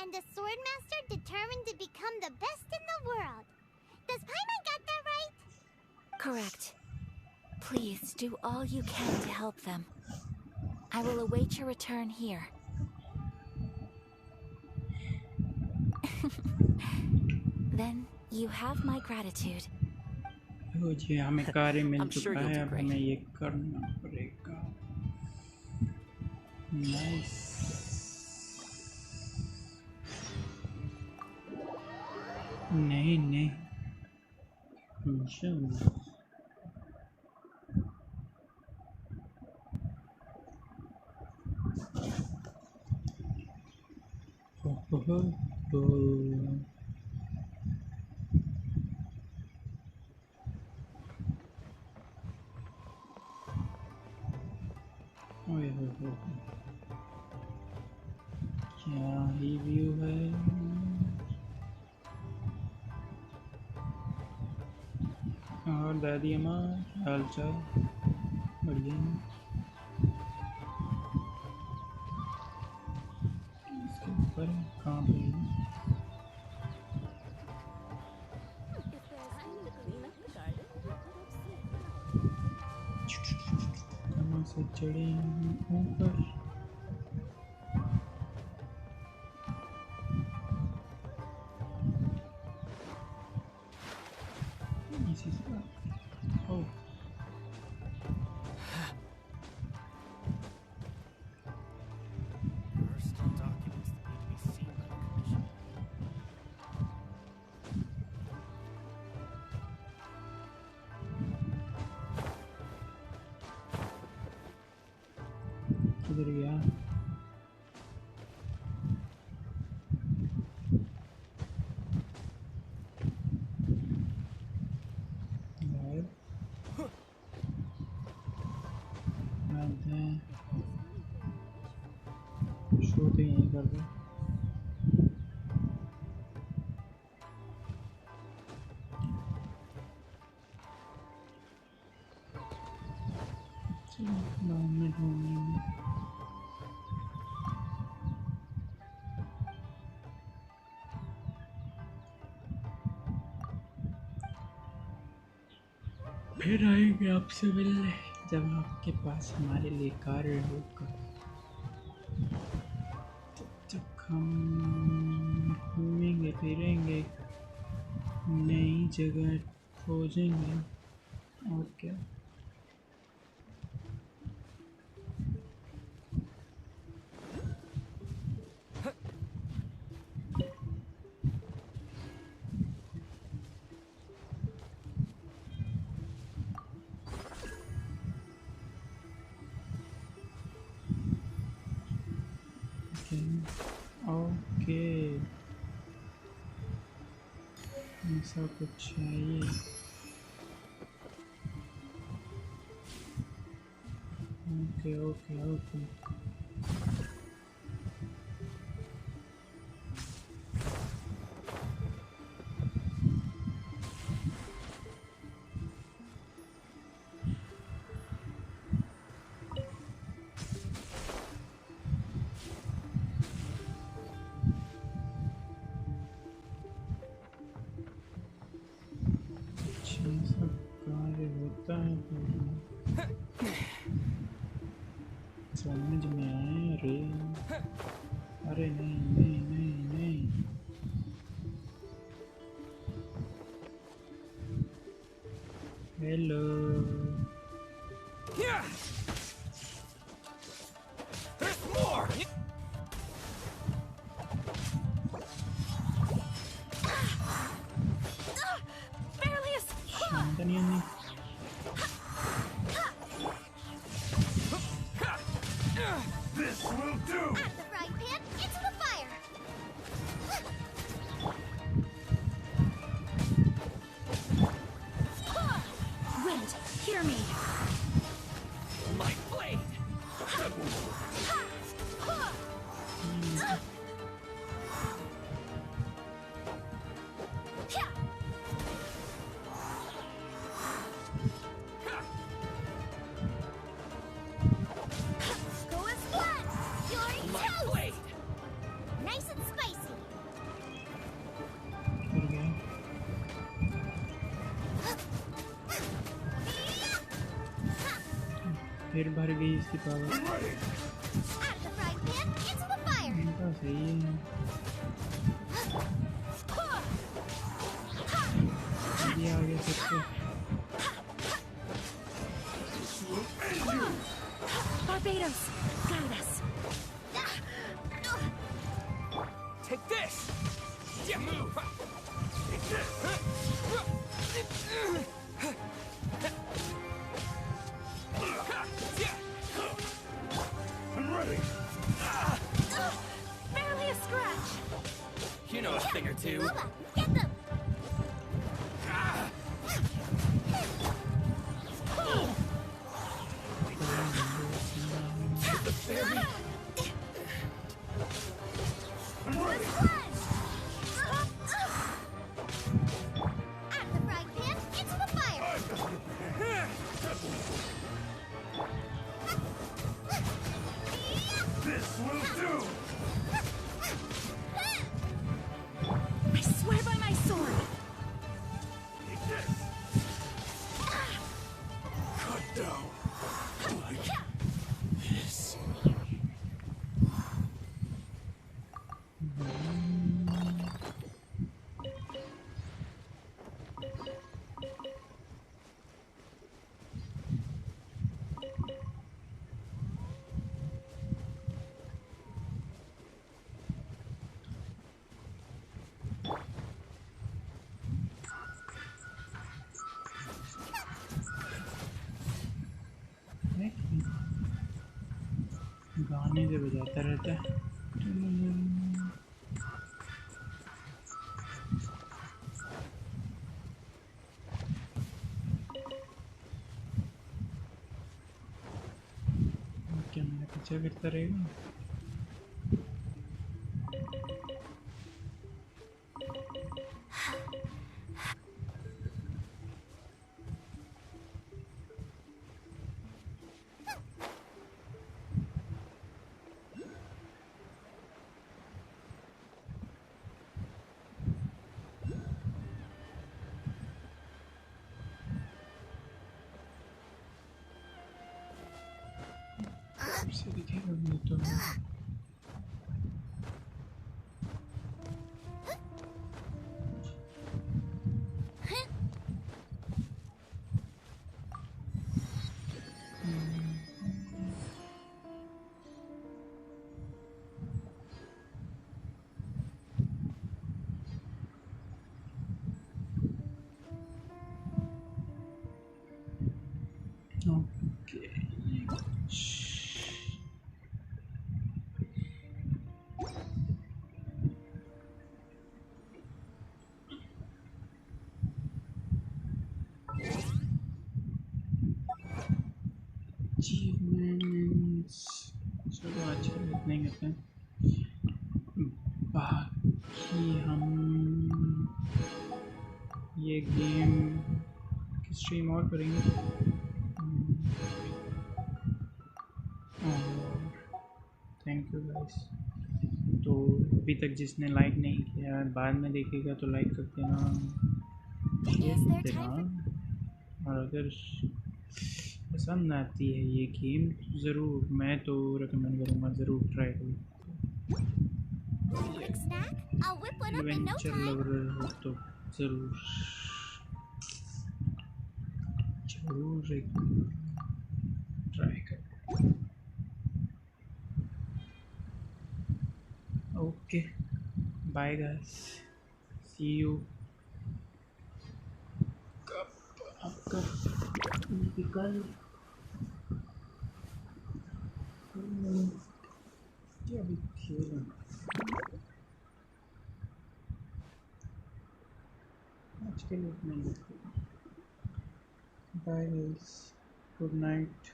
and a swordmaster determined to become the best in the world. Does Paimon got that right? Correct. Please do all you can to help them. I will await your return here. Then you have my gratitude. जी हमें कार्य मिल चुका है अब हमें ये करना पड़ेगा nice नहीं नहीं मिशन क्या ही व्यू है और दादी अम्मा हाल चाल बढ़िया इसके ऊपर कहाँ पे कहाँ से चढ़े ऊपर किधर गया? शो तो यहीं कर दो। में ढूंढेंगे। फिर आएंगे आपसे मिलने जब आपके पास हमारे लिए कार्य होगा। तब तक हम घूमेंगे फिरेंगे, नई जगह खोजेंगे और क्या। ओके, ऐसा कुछ चाहिए। Okay okay okay. होता है समझ में आया रे। अरे नहीं नहीं नहीं नहीं, hello. शांतनियन This will do! At the frying pan, into the fire! Wind, hear me. My blade! Go as one! You're My toast! blade! Nice and spicy! फिर भर गई इसकी power. At the frying pan, into the fire! इनका सही है। ये आगे सबसे Barbados, guide us. Take this! Yeah, move! Take this! I'm ready! Barely a scratch. You know a thing or two. Bubba, get them! Get the fairy! I'm ready! At the frying pan, into the fire! This will do! I swear by my sword. Take this! Cut down! Like this. खाने से बजाता रहता है। क्या मेरा पीछा करता रहेगा? से दिखेगा नहीं तो achievements चलो आजकल इतना ही करते हैं बाकी हम ये गेम की स्ट्रीम और करेंगे और थैंक यू गाइस तो अभी तक जिसने लाइक नहीं किया बाद में देखेगा तो लाइक कर देना शेयर कर देना और अगर पसंद आती है ये गेम ज़रूर मैं तो रिकमेंड करूँगा ज़रूर ट्राई करो एडवेंचर लवर हो तो ज़रूर ट्राई करो okay bye guys see you कल क्या भी खेल आज के लिए इतना ही बाय गाइस गुड नाइट